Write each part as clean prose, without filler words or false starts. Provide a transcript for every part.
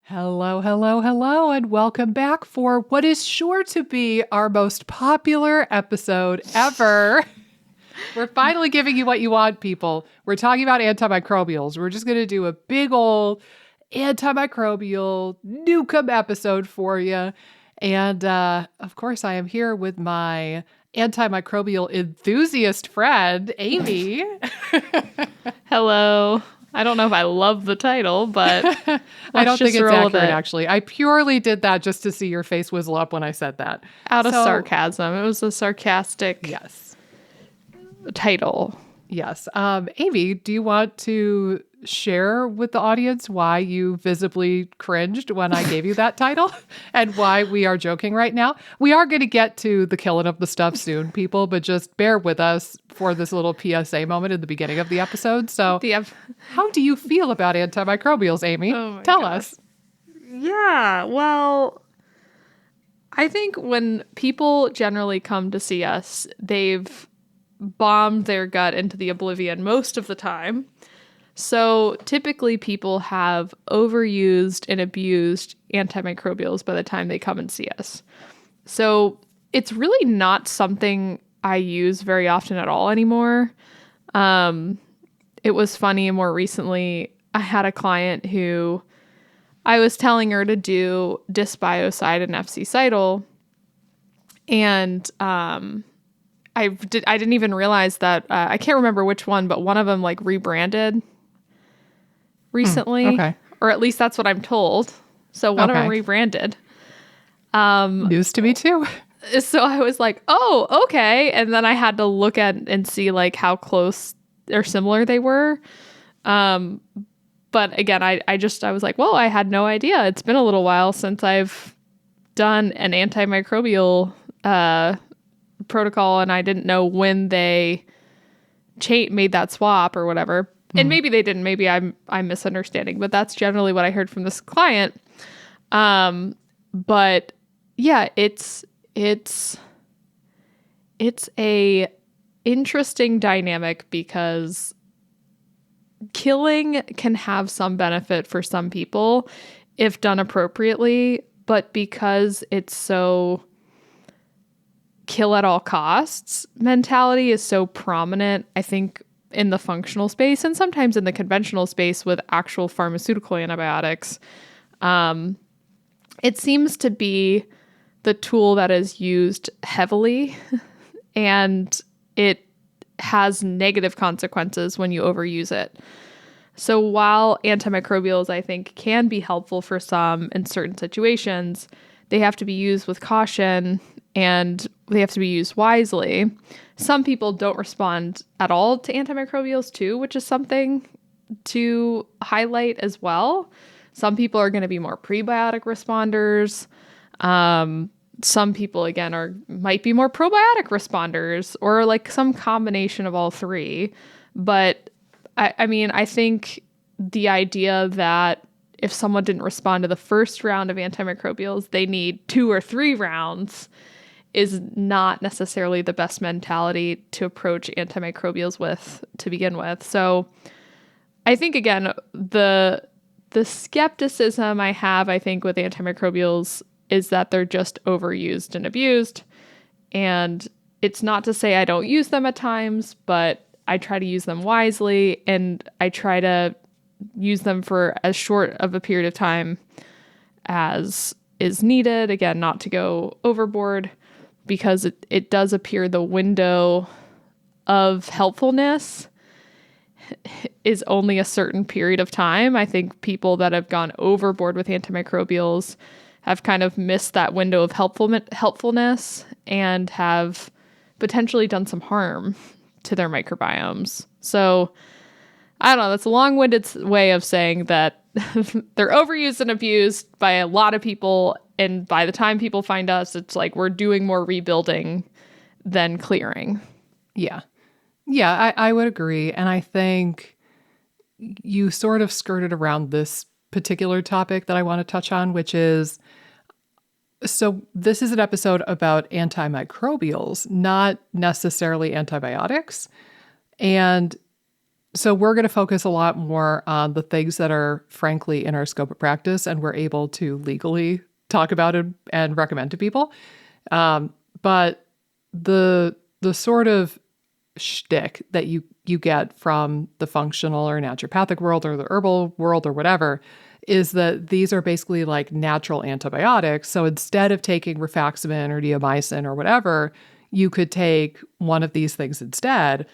Hello, hello, hello, and welcome back for what is sure to be our most popular episode ever. We're finally giving you what you want, people. We're talking about antimicrobials. We're just going to do a big old antimicrobial Newcomb episode for you. And of course, I am here with my antimicrobial enthusiast friend, Amy. Hello. I don't know if I love the title, but I don't think it's accurate, actually. I purely did that just to see your face whizzle up when I said that. Out of sarcasm. It was a sarcastic title. Yes. Amy, do you want to share with the audience why you visibly cringed when I gave you that title and why we are joking right now? We are going to get to the killing of the stuff soon, people, but just bear with us for this little PSA moment in the beginning of the episode. So how do you feel about antimicrobials, Amy? Tell us. Yeah, well, I think when people generally come to see us, they've bombed their gut into the oblivion most of the time. So typically people have overused and abused antimicrobials by the time they come and see us. So it's really not something I use very often at all anymore. It was funny, more recently, I had a client who I was telling her to do dysbiocide and FC-cytal, and I didn't even realize that, I can't remember which one, but one of them like rebranded recently. Okay. Or at least that's what I'm told. So one of them rebranded. News to me too. So I was like, oh, okay. And then I had to look at and see like how close or similar they were. But again, I was like, well, I had no idea. It's been a little while since I've done an antimicrobial protocol, and I didn't know when they made that swap or whatever. And maybe they didn't. Maybe I'm misunderstanding, but that's generally what I heard from this client. But yeah, it's a interesting dynamic because killing can have some benefit for some people if done appropriately, but because it's so kill at all costs mentality is so prominent, I think, in the functional space and sometimes in the conventional space with actual pharmaceutical antibiotics. It seems to be the tool that is used heavily, and it has negative consequences when you overuse it. So while antimicrobials, I think, can be helpful for some in certain situations, they have to be used with caution and they have to be used wisely. Some people don't respond at all to antimicrobials too, which is something to highlight as well. Some people are going to be more prebiotic responders. Some people, again, might be more probiotic responders, or like some combination of all three. But I think the idea that if someone didn't respond to the first round of antimicrobials, they need 2 or 3 rounds is not necessarily the best mentality to approach antimicrobials with to begin with. So I think, again, the skepticism I have, I think, with antimicrobials is that they're just overused and abused. And it's not to say I don't use them at times, but I try to use them wisely, and I try to use them for as short of a period of time as is needed. Again, not to go overboard, because it does appear the window of helpfulness is only a certain period of time. I think people that have gone overboard with antimicrobials have kind of missed that window of helpfulness and have potentially done some harm to their microbiomes. So I don't know, that's a long-winded way of saying that they're overused and abused by a lot of people, and by the time people find us, it's like we're doing more rebuilding than clearing. Yeah, I would agree. And I think you sort of skirted around this particular topic that I want to touch on, which is, so this is an episode about antimicrobials, not necessarily antibiotics. And So we're going to focus a lot more on the things that are frankly in our scope of practice and we're able to legally talk about it and recommend to people. But the sort of shtick that you get from the functional or naturopathic world or the herbal world or whatever is that these are basically like natural antibiotics. So instead of taking rifaximin or neomycin or whatever, you could take one of these things instead.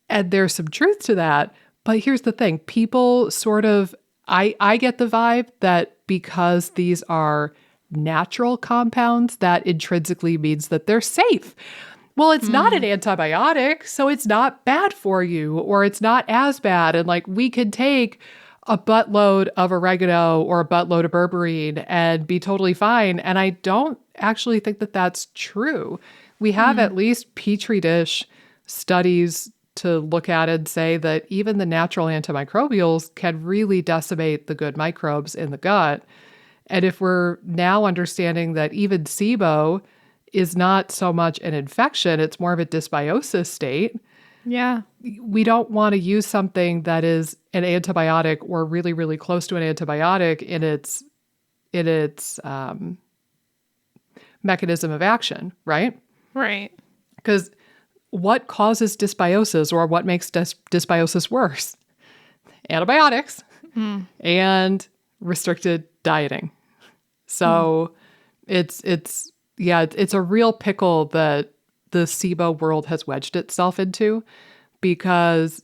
And there's some truth to that. But here's the thing. People sort of, I get the vibe that because these are natural compounds, that intrinsically means that they're safe. Well, it's not an antibiotic, so it's not bad for you, or it's not as bad. And like we could take a buttload of oregano or a buttload of berberine and be totally fine. And I don't actually think that that's true. We have at least petri dish studies to look at and say that even the natural antimicrobials can really decimate the good microbes in the gut. And if we're now understanding that even SIBO is not so much an infection, it's more of a dysbiosis state. Yeah. We don't want to use something that is an antibiotic or really, really close to an antibiotic in its mechanism of action, right? Right. Because what causes dysbiosis or what makes dysbiosis worse? Antibiotics and restricted dieting. So it's a real pickle that the SIBO world has wedged itself into, because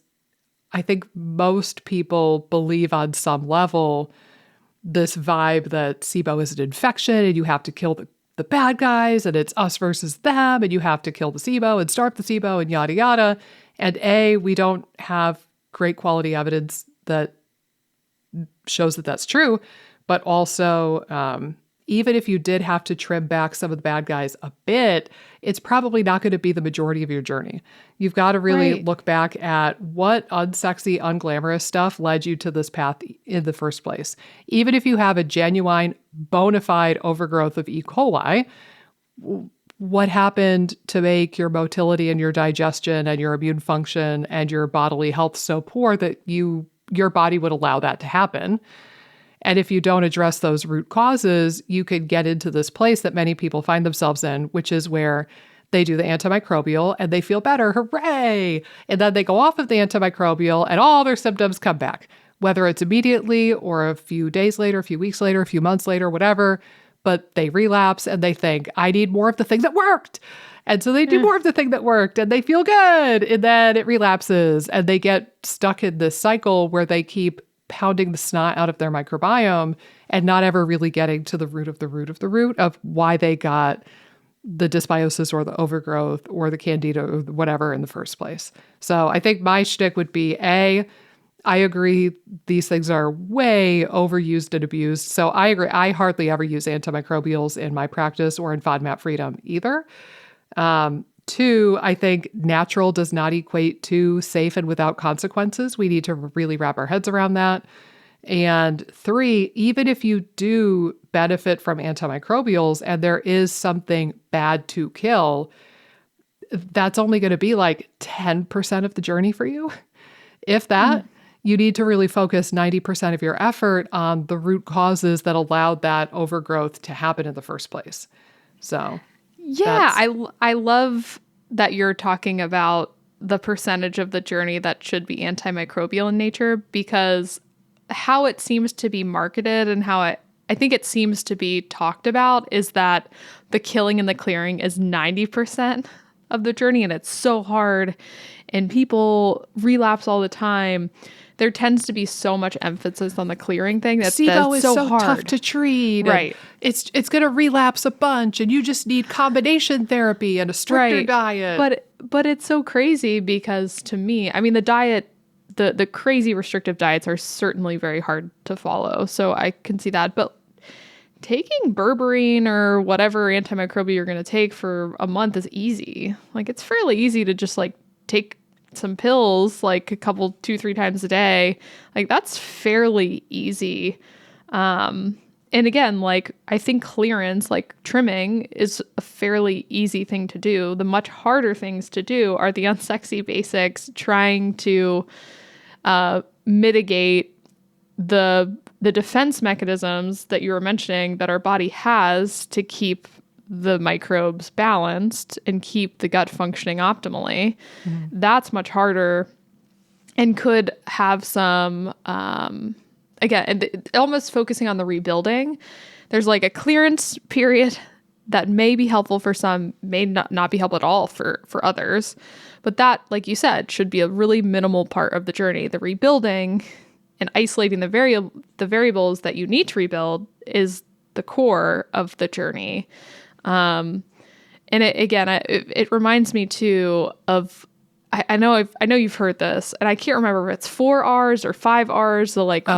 I think most people believe on some level this vibe that SIBO is an infection and you have to kill the bad guys and it's us versus them and you have to kill the SIBO and starve the SIBO and yada yada. And we don't have great quality evidence that shows that that's true. But also, even if you did have to trim back some of the bad guys a bit, it's probably not going to be the majority of your journey. You've got to really look back at what unsexy, unglamorous stuff led you to this path in the first place. Even if you have a genuine, bona fide overgrowth of E. coli, what happened to make your motility and your digestion and your immune function and your bodily health so poor that your body would allow that to happen? And if you don't address those root causes, you could get into this place that many people find themselves in, which is where they do the antimicrobial and they feel better. Hooray! And then they go off of the antimicrobial and all their symptoms come back, whether it's immediately or a few days later, a few weeks later, a few months later, whatever. But they relapse and they think, I need more of the thing that worked. And so they do more of the thing that worked and they feel good. And then it relapses and they get stuck in this cycle where they keep pounding the snot out of their microbiome and not ever really getting to the root of the root of the root of why they got the dysbiosis or the overgrowth or the candida or whatever in the first place. So I think my shtick would be I agree these things are way overused and abused. So I agree. I hardly ever use antimicrobials in my practice or in FODMAP freedom either. 2, I think natural does not equate to safe and without consequences. We need to really wrap our heads around that. And 3, even if you do benefit from antimicrobials and there is something bad to kill, that's only going to be like 10% of the journey for you. If that, you need to really focus 90% of your effort on the root causes that allowed that overgrowth to happen in the first place. So yeah, I love that you're talking about the percentage of the journey that should be antimicrobial in nature, because how it seems to be marketed and how I think it seems to be talked about is that the killing and the clearing is 90% of the journey, and it's so hard and people relapse all the time. There tends to be so much emphasis on the clearing thing. SIBO is so hard. tough to treat. Right. It's going to relapse a bunch and you just need combination therapy and a stricter diet. But it's so crazy because to me, I mean, the diet, the crazy restrictive diets are certainly very hard to follow. So I can see that. But taking berberine or whatever antimicrobial you're going to take for a month is easy. Like it's fairly easy to just like take some pills like a couple 2-3 times a day. Like that's fairly easy. And again, like I think clearance, like trimming, is a fairly easy thing to do. The much harder things to do are the unsexy basics, trying to mitigate the defense mechanisms that you were mentioning that our body has to keep the microbes balanced and keep the gut functioning optimally. That's much harder and could have some, again, almost focusing on the rebuilding. There's like a clearance period that may be helpful for some, may not be helpful at all for others. But that, like you said, should be a really minimal part of the journey. The rebuilding and isolating the variables that you need to rebuild is the core of the journey. And it reminds me too of, I know you've heard this, and I can't remember if it's 4 R's or 5 R's. The like,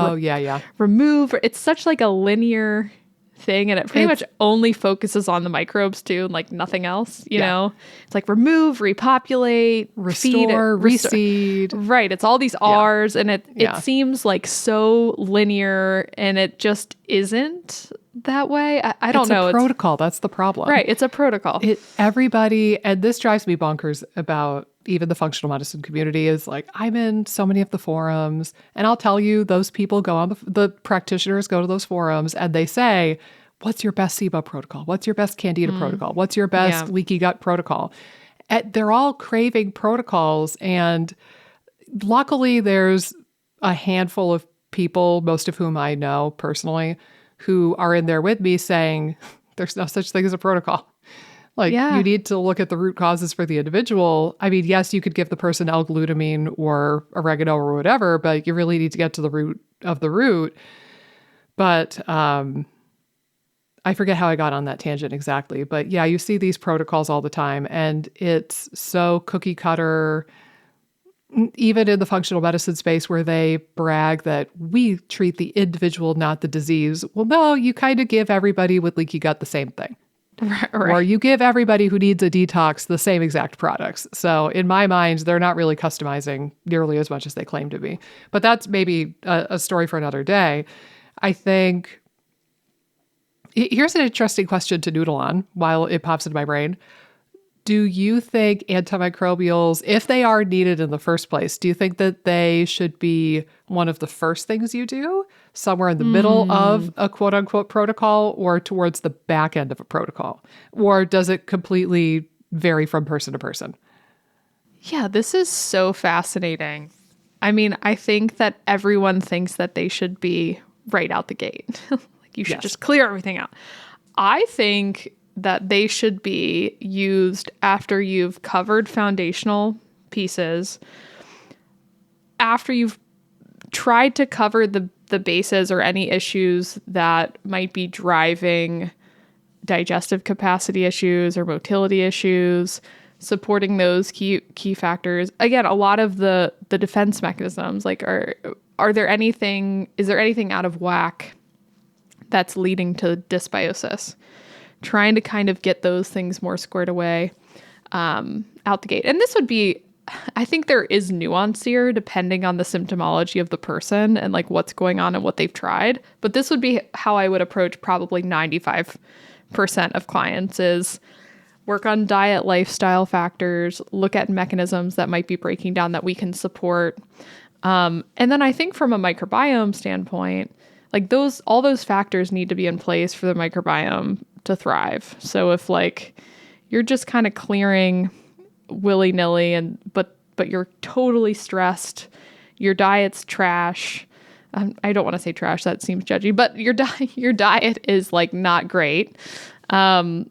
remove. It's such like a linear thing, and it pretty much only focuses on the microbes too, and like nothing else. You know, it's like remove, repopulate, restore, reseed. Right. It's all these R's, and it seems like so linear, and it just isn't that way. I don't know. It's a protocol. That's the problem. Right. It's a protocol. Everybody, and this drives me bonkers about even the functional medicine community, is like, I'm in so many of the forums, and I'll tell you, those people go on, the practitioners go to those forums and they say, what's your best SIBO protocol? What's your best Candida protocol? What's your best leaky gut protocol? And they're all craving protocols. And luckily there's a handful of people, most of whom I know personally, who are in there with me saying, there's no such thing as a protocol. Like, you need to look at the root causes for the individual. I mean, yes, you could give the person L-glutamine or oregano or whatever, but you really need to get to the root of the root. But I forget how I got on that tangent exactly. But yeah, you see these protocols all the time, and it's so cookie cutter, even in the functional medicine space, where they brag that we treat the individual, not the disease. Well, no, you kind of give everybody with leaky gut the same thing. Right. Or you give everybody who needs a detox the same exact products. So in my mind, they're not really customizing nearly as much as they claim to be. But that's maybe a story for another day. I think here's an interesting question to noodle on while it pops into my brain. Do you think antimicrobials, if they are needed in the first place, do you think that they should be one of the first things you do, somewhere in the middle of a quote unquote protocol, or towards the back end of a protocol? Or does it completely vary from person to person? Yeah, this is so fascinating. I mean, I think that everyone thinks that they should be right out the gate. Like, you should just clear everything out. I think that they should be used after you've covered foundational pieces, after you've tried to cover the bases or any issues that might be driving digestive capacity issues or motility issues, supporting those key factors. Again, a lot of the defense mechanisms, like is there anything out of whack that's leading to dysbiosis? Trying to kind of get those things more squared away out the gate. And this would be, I think there is nuance here depending on the symptomology of the person and like what's going on and what they've tried. But this would be how I would approach probably 95% of clients, is work on diet, lifestyle factors, look at mechanisms that might be breaking down that we can support. And then I think from a microbiome standpoint, like all those factors need to be in place for the microbiome to thrive. So if like you're just kind of clearing willy-nilly but you're totally stressed, your diet's trash. I don't want to say trash, that seems judgy, but your diet is like not great. And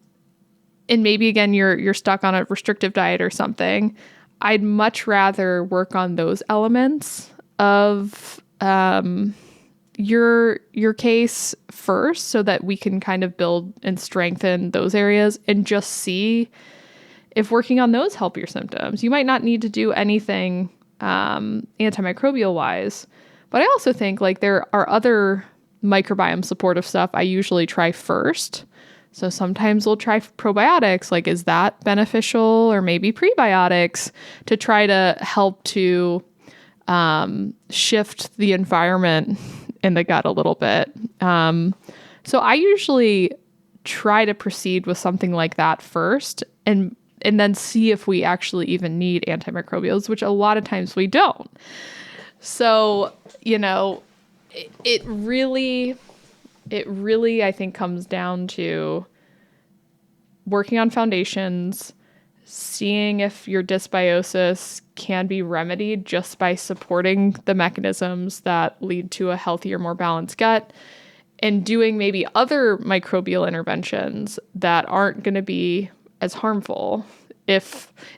maybe again you're stuck on a restrictive diet or something. I'd much rather work on those elements of your case first, so that we can kind of build and strengthen those areas and just see if working on those help your symptoms. You might not need to do anything antimicrobial wise, but I also think like there are other microbiome supportive stuff I usually try first. So sometimes we'll try probiotics, like is that beneficial, or maybe prebiotics to try to help to shift the environment in the gut a little bit. So I usually try to proceed with something like that first, and then see if we actually even need antimicrobials, which a lot of times we don't. So, it really, I think, comes down to working on foundations, seeing if your dysbiosis can be remedied just by supporting the mechanisms that lead to a healthier, more balanced gut, and doing maybe other microbial interventions that aren't going to be as harmful. And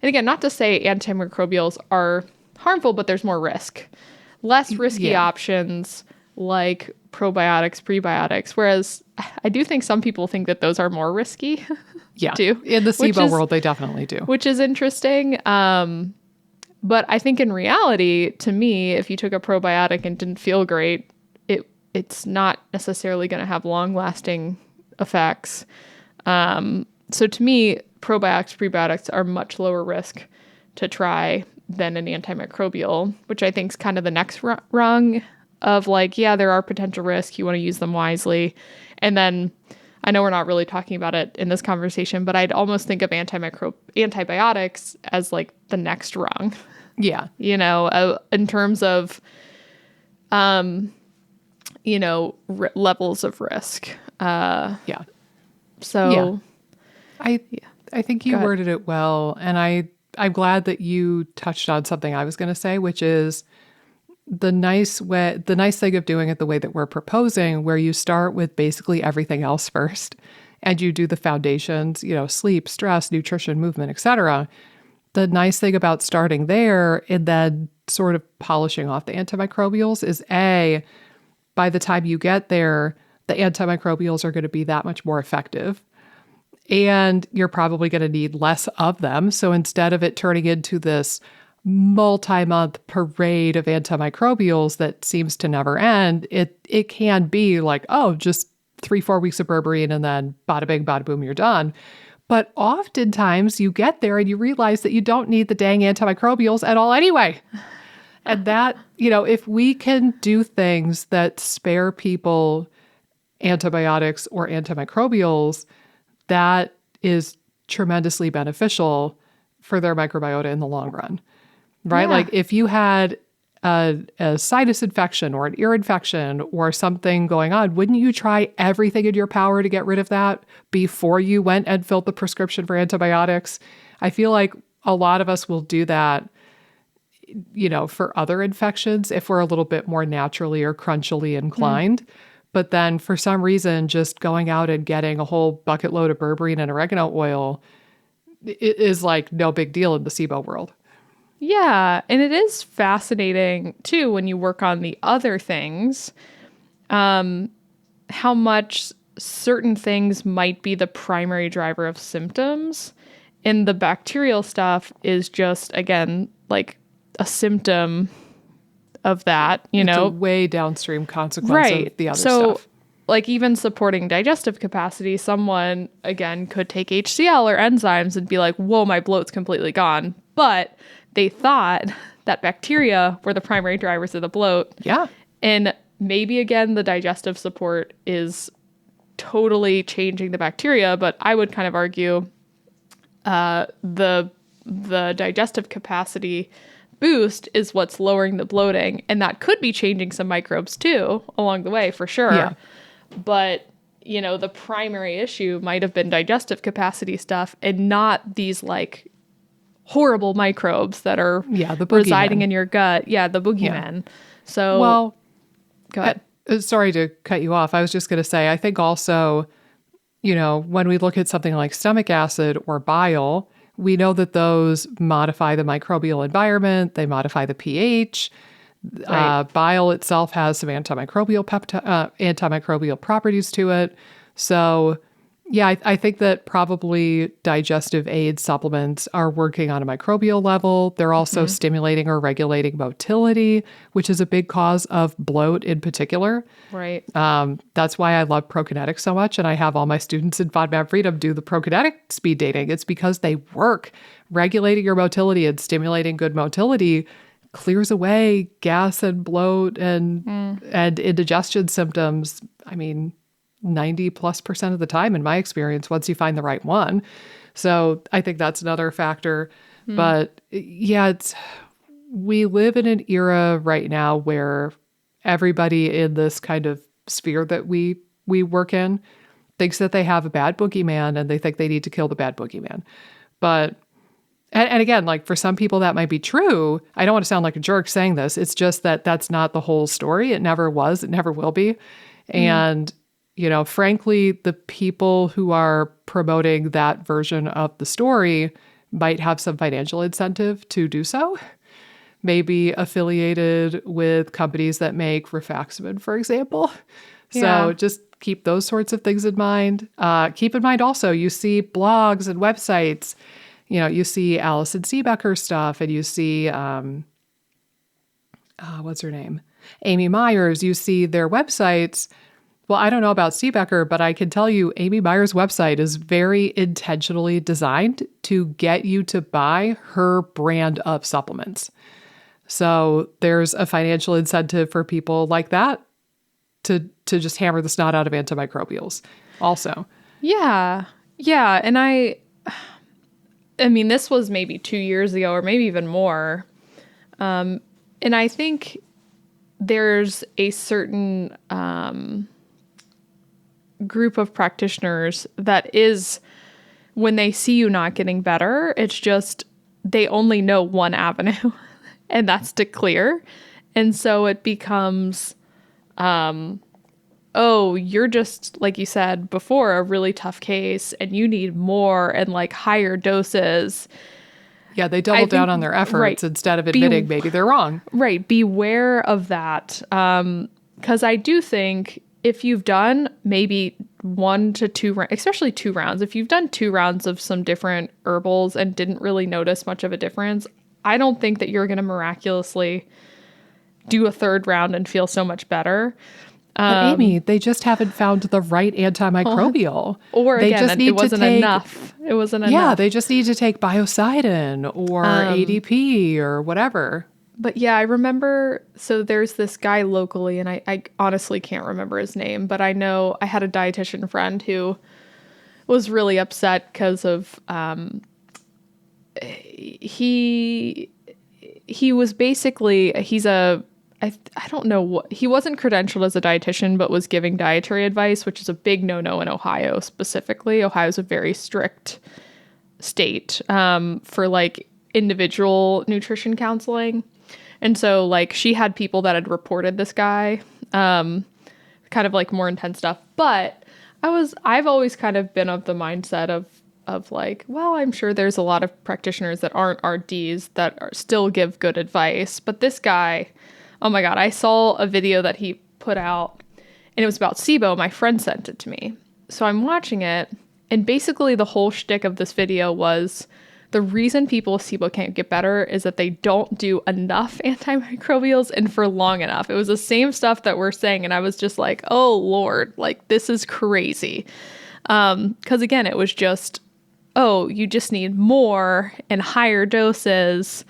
again, not to say antimicrobials are harmful, but there's more risk. Less risky options like probiotics, prebiotics, whereas I do think some people think that those are more risky. Yeah. Too, In the SIBO world, they definitely do. Which is interesting. But I think in reality, to me, if you took a probiotic and didn't feel great, it's not necessarily going to have long-lasting effects. So to me, probiotics, prebiotics are much lower risk to try than an antimicrobial, which I think is kind of the next rung of like, yeah, there are potential risks. You want to use them wisely. And then I know we're not really talking about it in this conversation, but I'd almost think of antibiotics as like the next rung. Yeah. In terms of, levels of risk. Yeah. So I think you worded it well. And I'm glad that you touched on something I was going to say, which is the nice thing of doing it the way that we're proposing, where you start with basically everything else first and you do the foundations, sleep, stress, nutrition, movement, etc. The nice thing about starting there and then sort of polishing off the antimicrobials is by the time you get there, the antimicrobials are going to be that much more effective. And you're probably going to need less of them. So instead of it turning into this multi-month parade of antimicrobials that seems to never end, it can be like, just 3-4 weeks of berberine and then bada bing, bada boom, you're done. But oftentimes you get there and you realize that you don't need the dang antimicrobials at all anyway. And that, if we can do things that spare people antibiotics or antimicrobials, that is tremendously beneficial for their microbiota in the long run, right? Yeah. Like if you had a sinus infection or an ear infection or something going on, wouldn't you try everything in your power to get rid of that before you went and filled the prescription for antibiotics? I feel like a lot of us will do that, for other infections if we're a little bit more naturally or crunchily inclined. But then for some reason, just going out and getting a whole bucket load of berberine and oregano oil is like no big deal in the SIBO world. Yeah. And it is fascinating too, when you work on the other things, how much certain things might be the primary driver of symptoms. And the bacterial stuff is just, again, like a symptom of that, It's a way downstream consequence of the other stuff. Like even supporting digestive capacity, someone, again, could take HCl or enzymes and be like, whoa, my bloat's completely gone. But they thought that bacteria were the primary drivers of the bloat. Yeah. And maybe, again, the digestive support is totally changing the bacteria, but I would kind of argue the digestive capacity boost is what's lowering the bloating, and that could be changing some microbes too along the way for sure. Yeah. But the primary issue might have been digestive capacity stuff and not these like horrible microbes that are residing in your gut. Yeah, the boogeymen. Yeah. So well, go ahead. Sorry to cut you off. I was just going to say, I think also, when we look at something like stomach acid or bile, we know that those modify the microbial environment. They modify the pH. Right. Bile itself has some antimicrobial properties to it. So, yeah, I think that probably digestive aid supplements are working on a microbial level. They're also stimulating or regulating motility, which is a big cause of bloat in particular. Right. That's why I love prokinetics so much. And I have all my students in FODMAP Freedom do the prokinetic speed dating. It's because they work. Regulating your motility and stimulating good motility clears away gas and bloat and indigestion symptoms. I mean, 90+% of the time in my experience, once you find the right one. So I think that's another factor. But yeah, we live in an era right now where everybody in this kind of sphere that we work in thinks that they have a bad boogeyman and they think they need to kill the bad boogeyman. But, and again, like for some people that might be true. I don't want to sound like a jerk saying this. It's just that that's not the whole story. It never was. It never will be. And, you know, frankly, the people who are promoting that version of the story might have some financial incentive to do so. Maybe affiliated with companies that make rifaximin, for example. So just keep those sorts of things in mind. Keep in mind also, you see blogs and websites, you know, you see Alison Siebecker stuff, and you see, what's her name? Amy Myers. You see their websites. Well, I don't know about Siebecker, but I can tell you Amy Myers' website is very intentionally designed to get you to buy her brand of supplements. So there's a financial incentive for people like that to just hammer the snot out of antimicrobials also. Yeah. Yeah. And I mean, this was maybe 2 years ago or maybe even more. And I think there's a certain group of practitioners that is, when they see you not getting better, it's just they only know one avenue, and that's to clear. And so it becomes, oh, you're just, like you said before, a really tough case and you need more and like higher doses. Yeah, they double down on their efforts instead of admitting maybe they're wrong. Right. Beware of that. Because I do think if you've done maybe 1 to 2, especially 2 rounds, if you've done 2 rounds of some different herbals and didn't really notice much of a difference, I don't think that you're going to miraculously do a 3rd round and feel so much better. But Amy, they just haven't found the right antimicrobial. Or they again, just need it wasn't to take, enough. It wasn't enough. Yeah, they just need to take biocidin or ADP or whatever. But yeah, I remember, so there's this guy locally, and I honestly can't remember his name, but I know I had a dietitian friend who was really upset because of, he was basically, I don't know what, he wasn't credentialed as a dietitian, but was giving dietary advice, which is a big no-no in Ohio specifically. Ohio's a very strict state for like individual nutrition counseling. And so like she had people that had reported this guy, kind of like more intense stuff. But I've always kind of been of the mindset of like, well, I'm sure there's a lot of practitioners that aren't RDs that still give good advice. But this guy, oh my God, I saw a video that he put out and it was about SIBO. My friend sent it to me. So I'm watching it. And basically the whole shtick of this video was the reason people with SIBO can't get better is that they don't do enough antimicrobials and for long enough. It was the same stuff that we're saying. And I was just like, oh Lord, like this is crazy. Because again, it was just, oh, you just need more and higher doses.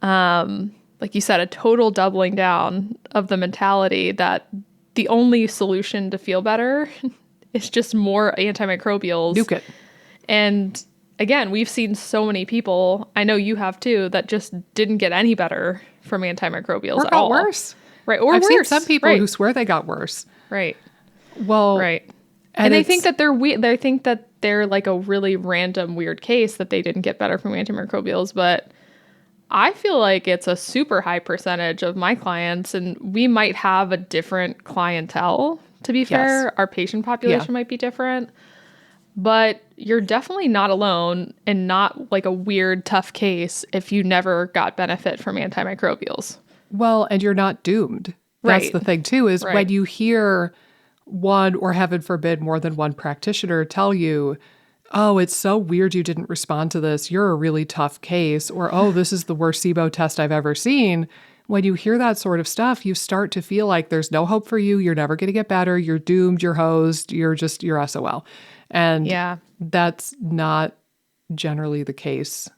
Like you said, a total doubling down of the mentality that the only solution to feel better is just more antimicrobials. Nuke it. And again, we've seen so many people, I know you have too, that just didn't get any better from antimicrobials at all. Or got worse. Right. Or I've worse. seen some people who swear they got worse. Right. Well, right. And they think that they're weird. They think that they're like a really random weird case that they didn't get better from antimicrobials. But I feel like it's a super high percentage of my clients, and we might have a different clientele, to be fair. Yes. Our patient population might be different. But you're definitely not alone and not like a weird, tough case if you never got benefit from antimicrobials. Well, and you're not doomed. That's right. the thing, too, is when you hear one, or heaven forbid, more than one practitioner tell you, oh, it's so weird you didn't respond to this. You're a really tough case. Or, oh, this is the worst SIBO test I've ever seen. When you hear that sort of stuff, you start to feel like there's no hope for you. You're never going to get better. You're doomed. You're hosed. You're SOL. And that's not generally the case.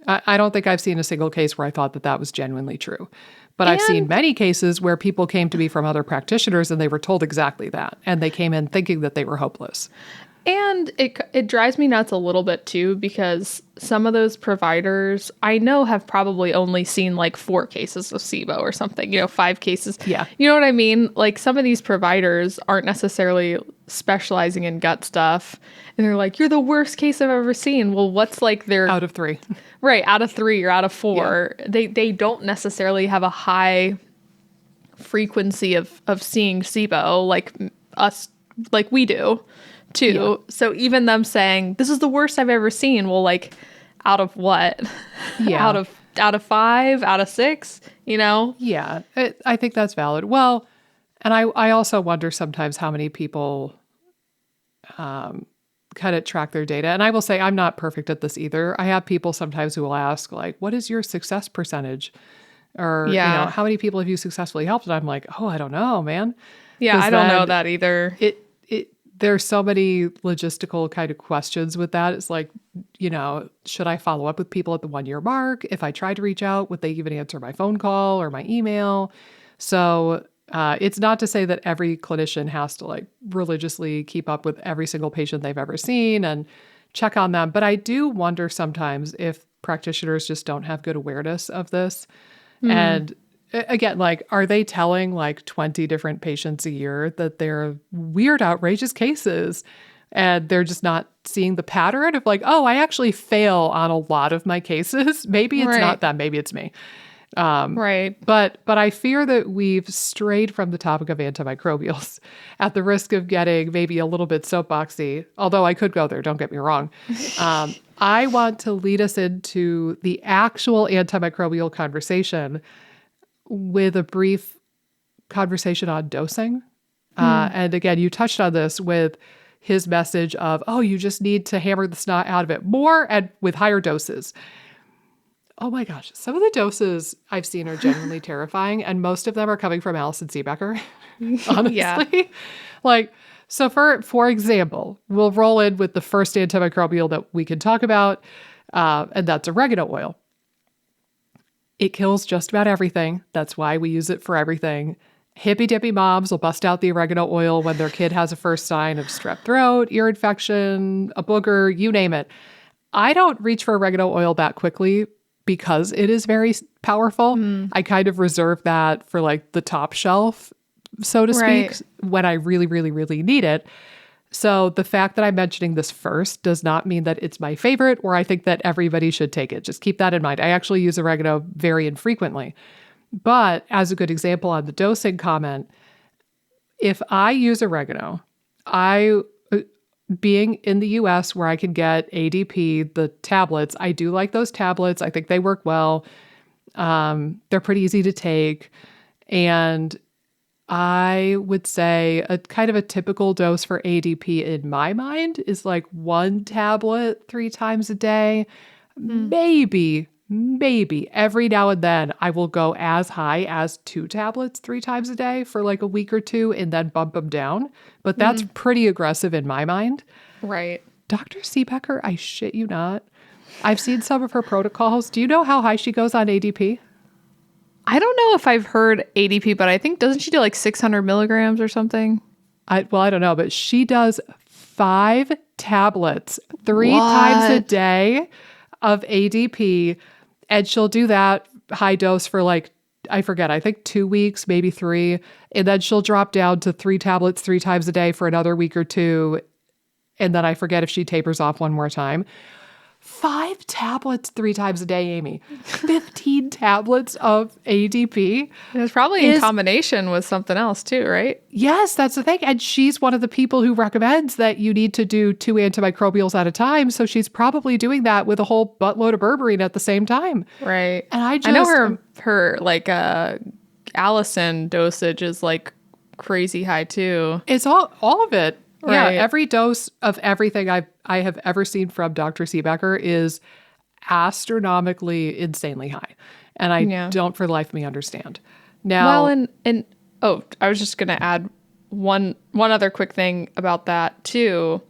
I don't think I've seen a single case where I thought that was genuinely true. But I've seen many cases where people came to me from other practitioners and they were told exactly that. And they came in thinking that they were hopeless. And it drives me nuts a little bit too, because some of those providers I know have probably only seen like 4 cases of SIBO or something, 5 cases. Yeah. You know what I mean? Like some of these providers aren't necessarily specializing in gut stuff. And they're like, you're the worst case I've ever seen. Well, what's like their Out of 3. right, out of 3 or out of 4. Yeah. They don't necessarily have a high frequency of seeing SIBO like us, like we do. Too. Yeah. So even them saying this is the worst I've ever seen, well, like out of what? Yeah. out of 5, out of 6, Yeah, I think that's valid. Well, and I also wonder sometimes how many people kind of track their data. And I will say I'm not perfect at this either. I have people sometimes who will ask like, what is your success percentage? Or, how many people have you successfully helped? And I'm like, oh, I don't know, man. Yeah, I don't know that either. There's so many logistical kind of questions with that. It's like, should I follow up with people at the 1-year mark? If I try to reach out, would they even answer my phone call or my email? So it's not to say that every clinician has to like religiously keep up with every single patient they've ever seen and check on them. But I do wonder sometimes if practitioners just don't have good awareness of this. And again, like, are they telling like 20 different patients a year that they're weird, outrageous cases and they're just not seeing the pattern of like, oh, I actually fail on a lot of my cases. Maybe it's not them. Maybe it's me. Right. But I fear that we've strayed from the topic of antimicrobials at the risk of getting maybe a little bit soapboxy, although I could go there. Don't get me wrong. I want to lead us into the actual antimicrobial conversation with a brief conversation on dosing. And again, you touched on this with his message of, oh, you just need to hammer the snot out of it more and with higher doses. Oh my gosh. Some of the doses I've seen are genuinely terrifying. And most of them are coming from Alison Seebecker, honestly. Yeah. Like, so for example, we'll roll in with the first antimicrobial that we can talk about, and that's oregano oil. It kills just about everything. That's why we use it for everything. Hippy-dippy moms will bust out the oregano oil when their kid has a first sign of strep throat, ear infection, a booger, you name it. I don't reach for oregano oil that quickly because it is very powerful. I kind of reserve that for like the top shelf, so to speak, when I really, really, really need it. So the fact that I'm mentioning this first does not mean that it's my favorite or I think that everybody should take it. Just keep that in mind. I actually use oregano very infrequently. But as a good example on the dosing comment, if I use oregano, being in the US where I can get ADP, the tablets, I do like those tablets. I think they work well. They're pretty easy to take. And I would say a kind of a typical dose for ADP in my mind is like 1 tablet 3 times a day. Maybe every now and then I will go as high as 2 tablets 3 times a day for like a week or 2 and then bump them down. But that's pretty aggressive in my mind. Right. Dr. Seebecker, I shit you not. I've seen some of her protocols. Do you know how high she goes on ADP? I don't know if I've heard ADP, but I think, doesn't she do like 600 milligrams or something? I don't know, but she does 5 tablets 3 times a day of ADP. And she'll do that high dose for like, I forget, I think 2 weeks, maybe 3. And then she'll drop down to 3 tablets 3 times a day for another week or 2. And then I forget if she tapers off one more time. 5 tablets 3 times a day, Amy. 15 tablets of ADP. It's probably in combination with something else too, right? Yes, that's the thing. And she's one of the people who recommends that you need to do 2 antimicrobials at a time. So she's probably doing that with a whole buttload of berberine at the same time. Right. And I know her like Allison dosage is like crazy high too. It's all of it. Right. Yeah, every dose of everything I have ever seen from Dr. Seebecker is astronomically, insanely high. And I don't for the life of me understand. Now, well, and I was just going to add one other quick thing about that too.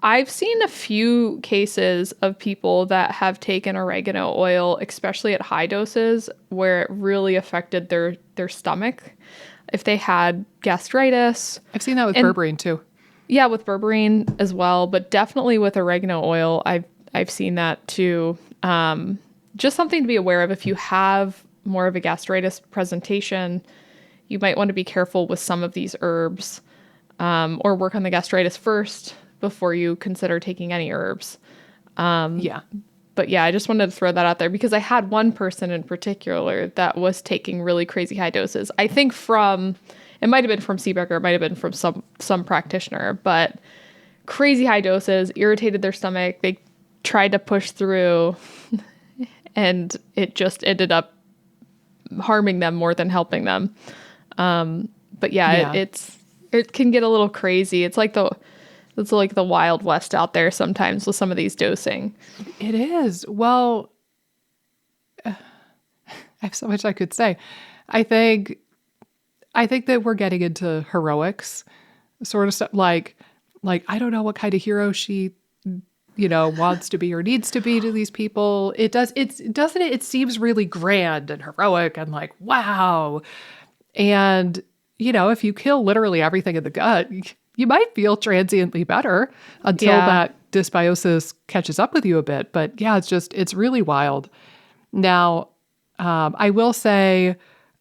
I've seen a few cases of people that have taken oregano oil, especially at high doses, where it really affected their stomach. If they had gastritis. I've seen that with berberine too. Yeah, with berberine as well, but definitely with oregano oil, I've seen that too. Just something to be aware of if you have more of a gastritis presentation, you might want to be careful with some of these herbs, or work on the gastritis first before you consider taking any herbs. Yeah. But yeah, I just wanted to throw that out there because I had one person in particular that was taking really crazy high doses. I think it might have been from Seebecker, it might have been from some practitioner, but crazy high doses irritated their stomach. They tried to push through and it just ended up harming them more than helping them. But yeah, it can get a little crazy. It's like the Wild West out there sometimes with some of these dosing. It is. Well, I have so much I could say. I think that we're getting into heroics sort of stuff. Like I don't know what kind of hero she, wants to be or needs to be to these people. It seems really grand and heroic and like, wow. And, if you kill literally everything in the gut, you might feel transiently better until that dysbiosis catches up with you a bit. But yeah, it's really wild. Now, I will say,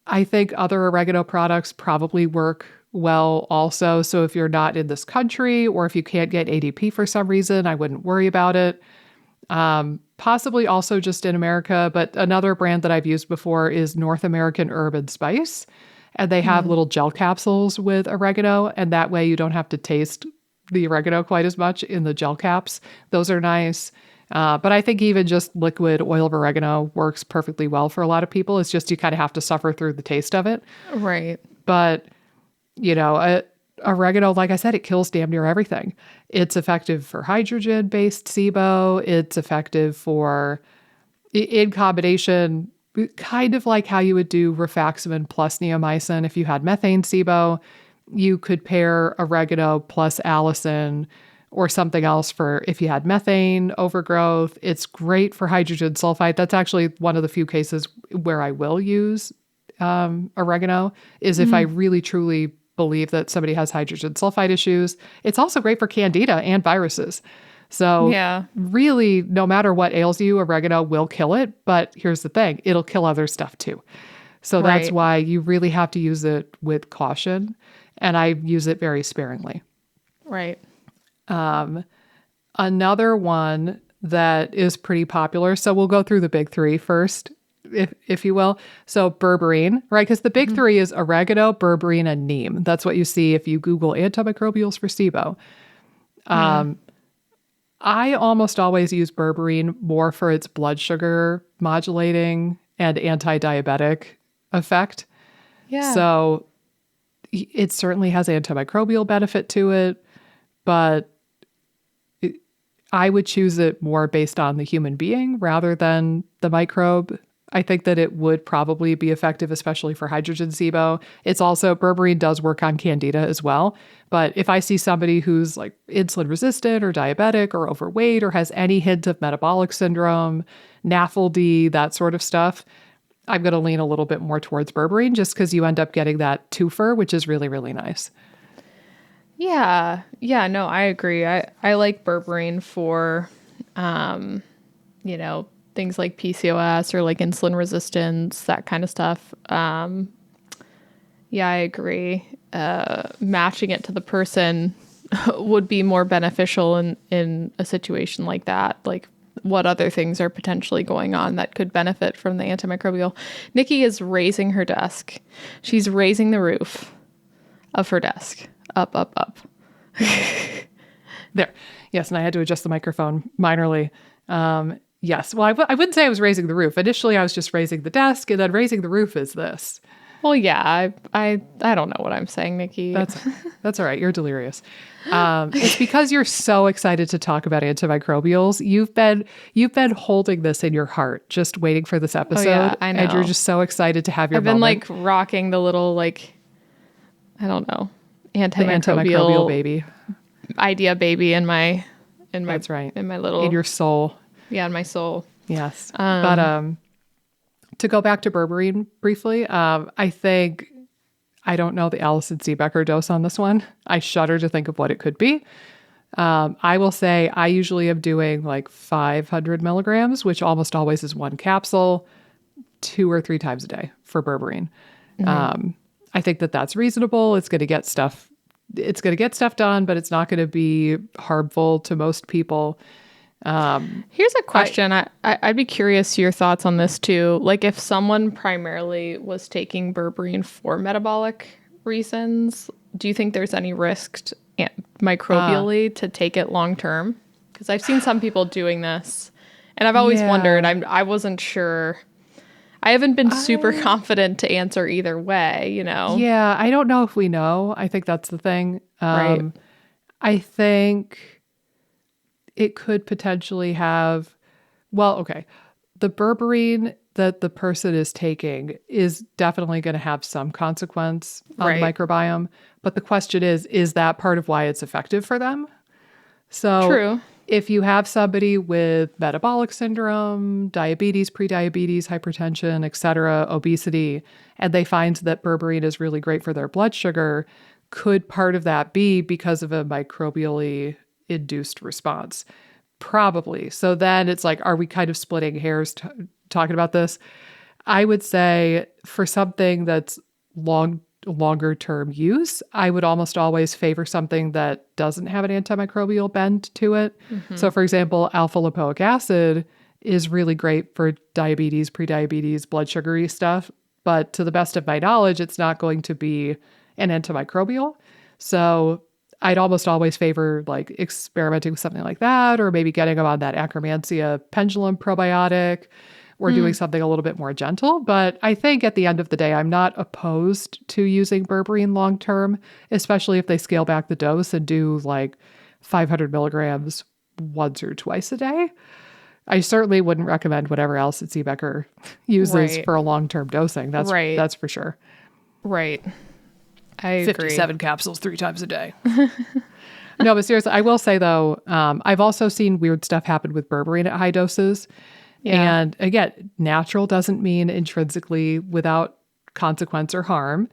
I think other oregano products probably work well also. So if you're not in this country or if you can't get ADP for some reason, I wouldn't worry about it. Possibly also just in America, but another brand that I've used before is North American Herb and Spice. And they have little gel capsules with oregano, and that way you don't have to taste the oregano quite as much in the gel caps. Those are nice. But I think even just liquid oil of oregano works perfectly well for a lot of people. It's just you kind of have to suffer through the taste of it. Right. But, oregano, like I said, it kills damn near everything. It's effective for hydrogen-based SIBO. It's effective in combination, kind of like how you would do rifaximin plus neomycin. If you had methane SIBO, you could pair oregano plus allicin or something else for if you had methane overgrowth. It's great for hydrogen sulfide. That's actually one of the few cases where I will use oregano is if I really truly believe that somebody has hydrogen sulfide issues. It's also great for candida and viruses. So really, no matter what ails you, oregano will kill it. But here's the thing, it'll kill other stuff too. So that's why you really have to use it with caution. And I use it very sparingly. Right. Another one that is pretty popular. So we'll go through the big three first, if you will. So berberine, right? Because the big three is oregano, berberine, and neem. That's what you see if you Google antimicrobials for SIBO. I almost always use berberine more for its blood sugar modulating and anti-diabetic effect. Yeah. So it certainly has antimicrobial benefit to it, but I would choose it more based on the human being rather than the microbe. I think that it would probably be effective, especially for hydrogen SIBO. It's also, berberine does work on candida as well. But if I see somebody who's like insulin resistant or diabetic or overweight or has any hint of metabolic syndrome, NAFLD, that sort of stuff, I'm going to lean a little bit more towards berberine just because you end up getting that twofer, which is really, really nice. Yeah. Yeah, no, I agree. I like berberine for, things like PCOS or like insulin resistance, that kind of stuff. Yeah, I agree. Matching it to the person would be more beneficial in a situation like that. Like what other things are potentially going on that could benefit from the antimicrobial. Nikki is raising her desk. She's raising the roof of her desk. Up, up, up. There. Yes, and I had to adjust the microphone minorly. Yes. Well, I wouldn't say I was raising the roof. Initially, I was just raising the desk, and then raising the roof is this. Well, yeah, I don't know what I'm saying, Nikki. That's all right. You're delirious. It's because you're so excited to talk about antimicrobials. You've been holding this in your heart, just waiting for this episode. Oh, yeah, I know. And you're just so excited to have your I've been moment. like rocking the little I don't know, The antimicrobial baby. idea baby in my That's right. in my little in your soul. Yeah, in my soul. Yes. But to go back to berberine briefly, I think I don't know the Alison Seebecker dose on this one. I shudder to think of what it could be. I will say I usually am doing like 500 milligrams, which almost always is one capsule, 2 or 3 times a day for berberine. I think that that's reasonable. It's going to get stuff done, but it's not going to be harmful to most people. Here's a question. I'd be curious your thoughts on this too. Like if someone primarily was taking berberine for metabolic reasons, do you think there's any risk microbially to take it long term? Because I've seen some people doing this, and I've always wondered. I wasn't sure. I haven't been super confident to answer either way, you know? Yeah, I don't know if we know. I think that's the thing. Right. I think it could potentially have, the berberine that the person is taking is definitely going to have some consequence on the microbiome. But the question is that part of why it's effective for them? So True. If you have somebody with metabolic syndrome, diabetes, prediabetes, hypertension, et cetera, obesity, and they find that berberine is really great for their blood sugar, could part of that be because of a microbially induced response? Probably. So then it's like, are we kind of splitting hairs talking about this? I would say for something that's longer term use, I would almost always favor something that doesn't have an antimicrobial bend to it. So for example, alpha lipoic acid is really great for diabetes, prediabetes, blood sugary stuff. But to the best of my knowledge, it's not going to be an antimicrobial. So I'd almost always favor like experimenting with something like that, or maybe getting them on that Akkermansia pendulum probiotic, or doing something a little bit more gentle. But I think at the end of the day, I'm not opposed to using berberine long term, especially if they scale back the dose and do like 500 milligrams once or twice a day. I certainly wouldn't recommend whatever else that Seebecker uses for a long-term dosing. That's for sure. Right. I agree. 57 capsules 3 times a day. No, but seriously, I will say though, I've also seen weird stuff happen with berberine at high doses. Yeah. And again, natural doesn't mean intrinsically without consequence or harm.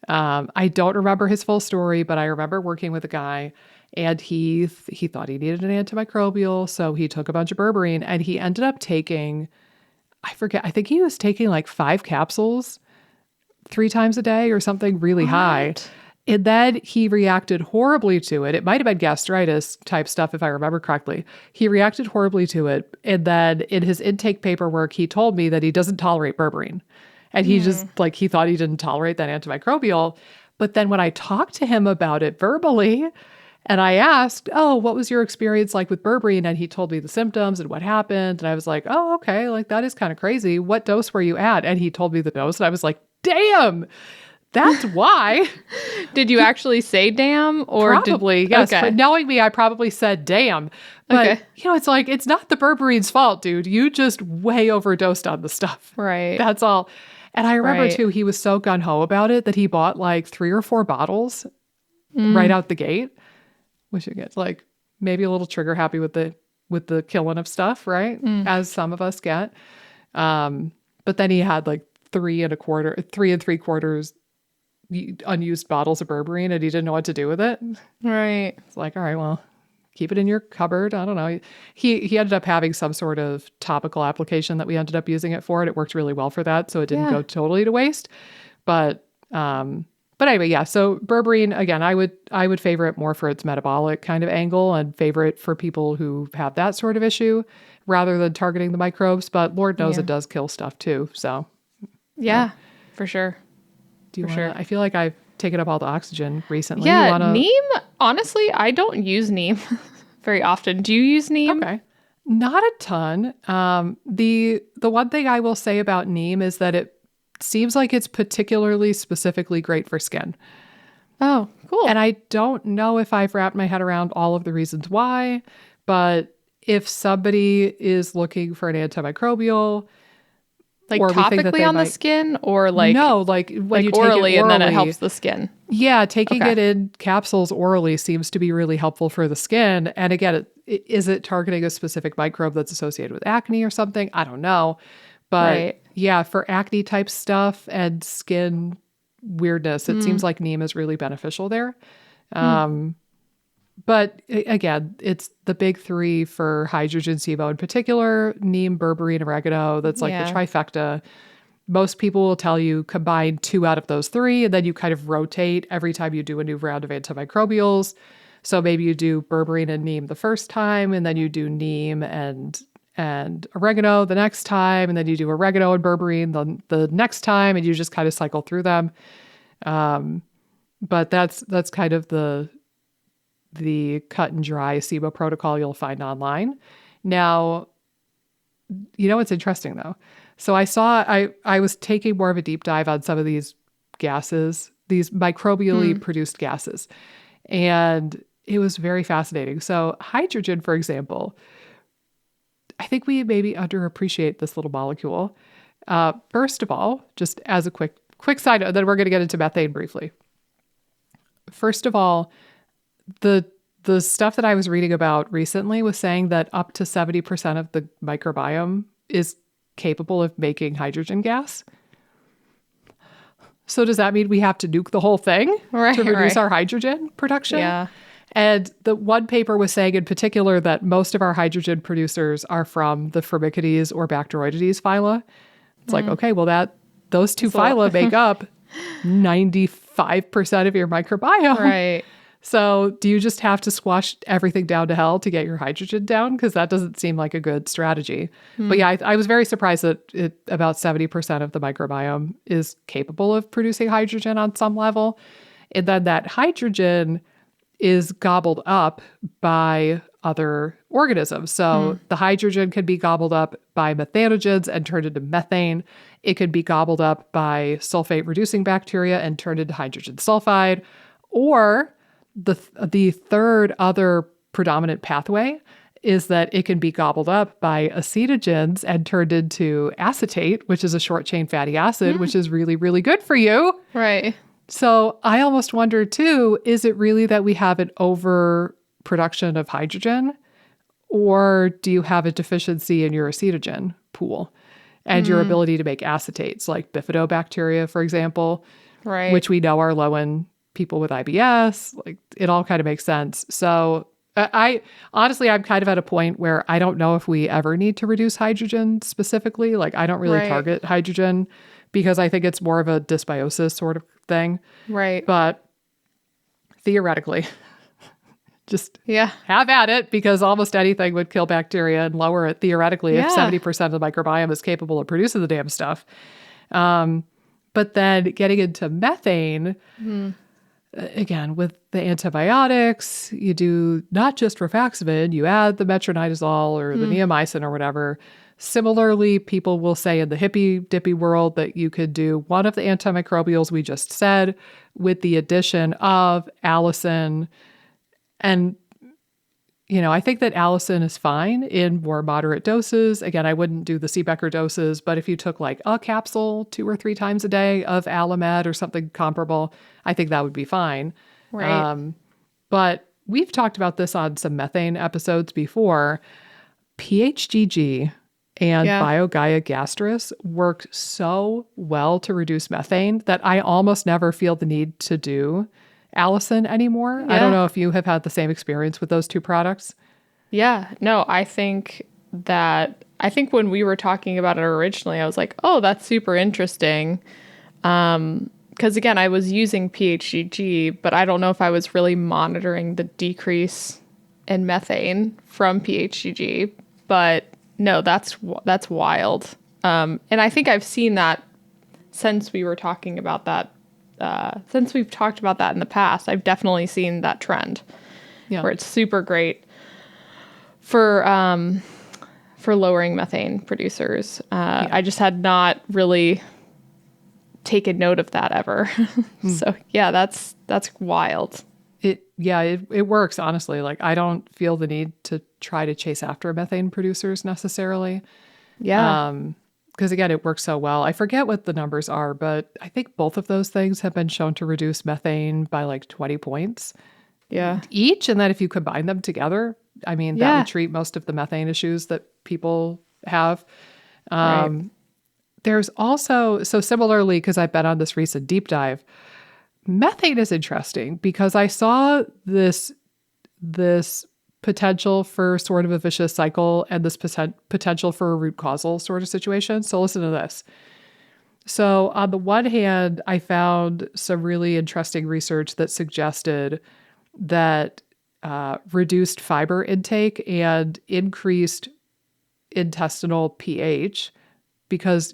I don't remember his full story, but I remember working with a guy and he thought he needed an antimicrobial. So he took a bunch of berberine and he ended up taking, I think he was taking like 5 capsules 3 times a day or something really high. And then he reacted horribly to it. It might have been gastritis type stuff, if I remember correctly. He reacted horribly to it. And then in his intake paperwork, he told me that he doesn't tolerate berberine. And he just he thought he didn't tolerate that antimicrobial. But then when I talked to him about it verbally, and I asked, oh, what was your experience like with berberine? And he told me the symptoms and what happened. And I was like, oh, okay, like that is kind of crazy. What dose were you at? And he told me the dose. And I was like, damn. That's why. Did you actually say damn? Or probably, yes. Okay. But knowing me, I probably said damn. But, it's like, it's not the berberine's fault, dude. You just way overdosed on the stuff. Right. That's all. And I remember, too, he was so gung-ho about it that he bought like 3 or 4 bottles right out the gate, which again, like maybe a little trigger happy with the killing of stuff, right? As some of us get. But then he had like 3 3¾ unused bottles of berberine and he didn't know what to do with it. Right. It's like, all right, well, keep it in your cupboard. I don't know. He ended up having some sort of topical application that we ended up using it for, and it worked really well for that. So it didn't go totally to waste. But anyway, yeah. So berberine, again, I would favor it more for its metabolic kind of angle and favor it for people who have that sort of issue rather than targeting the microbes. But Lord knows it does kill stuff too. So yeah, for sure. Do you want to? I feel like I've taken up all the oxygen recently. Yeah, neem, honestly, I don't use neem very often. Do you use neem? Okay. Not a ton. The one thing I will say about neem is that it seems like it's particularly specifically great for skin. Oh, cool. And I don't know if I've wrapped my head around all of the reasons why, but if somebody is looking for an antimicrobial, like topically on the skin, or like no, like when you take orally, it orally, and then it helps the skin. Yeah, taking it in capsules orally seems to be really helpful for the skin. And again, is it targeting a specific microbe that's associated with acne or something? I don't know. But yeah, for acne type stuff and skin weirdness. It seems like neem is really beneficial there. But again, it's the big three for hydrogen SIBO in particular: neem, berberine, oregano. That's like the trifecta. Most people will tell you combine 2 out of those 3, and then you kind of rotate every time you do a new round of antimicrobials. So maybe you do berberine and neem the first time, and then you do neem and oregano the next time, and then you do oregano and berberine the next time, and you just kind of cycle through them. But that's kind of the cut and dry SIBO protocol you'll find online. Now, what's interesting though? So I was taking more of a deep dive on some of these gases, these microbially produced gases, and it was very fascinating. So hydrogen, for example, I think we maybe underappreciate this little molecule. First of all, just as a quick side note, then we're going to get into methane briefly. First of all, the stuff that I was reading about recently was saying that up to 70% of the microbiome is capable of making hydrogen gas. So does that mean we have to nuke the whole thing to reduce our hydrogen production? Yeah. And the one paper was saying in particular that most of our hydrogen producers are from the Firmicutes or Bacteroidetes phyla. It's like, okay, well those 2 phyla make up 95% of your microbiome. Right. So do you just have to squash everything down to hell to get your hydrogen down? Because that doesn't seem like a good strategy. But yeah, I was very surprised that about 70% of the microbiome is capable of producing hydrogen on some level. And then that hydrogen is gobbled up by other organisms. So the hydrogen can be gobbled up by methanogens and turned into methane. It could be gobbled up by sulfate-reducing bacteria and turned into hydrogen sulfide. Or the third other predominant pathway is that it can be gobbled up by acetogens and turned into acetate, which is a short-chain fatty acid, which is really, really good for you. Right. So I almost wonder too, is it really that we have an overproduction of hydrogen, or do you have a deficiency in your acetogen pool and your ability to make acetates, like bifidobacteria, for example, which we know are low in people with IBS? Like, it all kind of makes sense. So I honestly, I'm kind of at a point where I don't know if we ever need to reduce hydrogen specifically. Like, I don't really target hydrogen because I think it's more of a dysbiosis sort of thing. Right. But theoretically, just have at it, because almost anything would kill bacteria and lower it theoretically if 70% of the microbiome is capable of producing the damn stuff. But then getting into methane, again, with the antibiotics, you do not just rifaximin, you add the metronidazole or the neomycin or whatever. Similarly, people will say in the hippy-dippy world that you could do one of the antimicrobials we just said with the addition of allicin. And, I think that allicin is fine in more moderate doses. Again, I wouldn't do the Seebecker doses, but if you took like a capsule 2 or 3 times a day of Alamed or something comparable, I think that would be fine. Right. But we've talked about this on some methane episodes before. PHGG and BioGaia Gastris work so well to reduce methane that I almost never feel the need to do allicin anymore. I don't know if you have had the same experience with those 2 products. Yeah, no, I think when we were talking about it originally, I was like, oh, that's super interesting. Because again, I was using PHGG, but I don't know if I was really monitoring the decrease in methane from PHGG. But no, that's wild. And I think I've seen that since we were talking about that. Since we've talked about that in the past, I've definitely seen that trend where it's super great for lowering methane producers. I just had not really taken note of that ever. So yeah, that's wild. It works, honestly. Like, I don't feel the need to try to chase after methane producers necessarily. Yeah. Because again, it works so well. I forget what the numbers are, but I think both of those things have been shown to reduce methane by like 20 points each. And then if you combine them together, I mean, that would treat most of the methane issues that people have. there's also, so similarly, because I've been on this recent deep dive, methane is interesting because I saw this potential for sort of a vicious cycle and this potential for a root causal sort of situation. So listen to this. So on the one hand, I found some really interesting research that suggested that reduced fiber intake and increased intestinal pH, because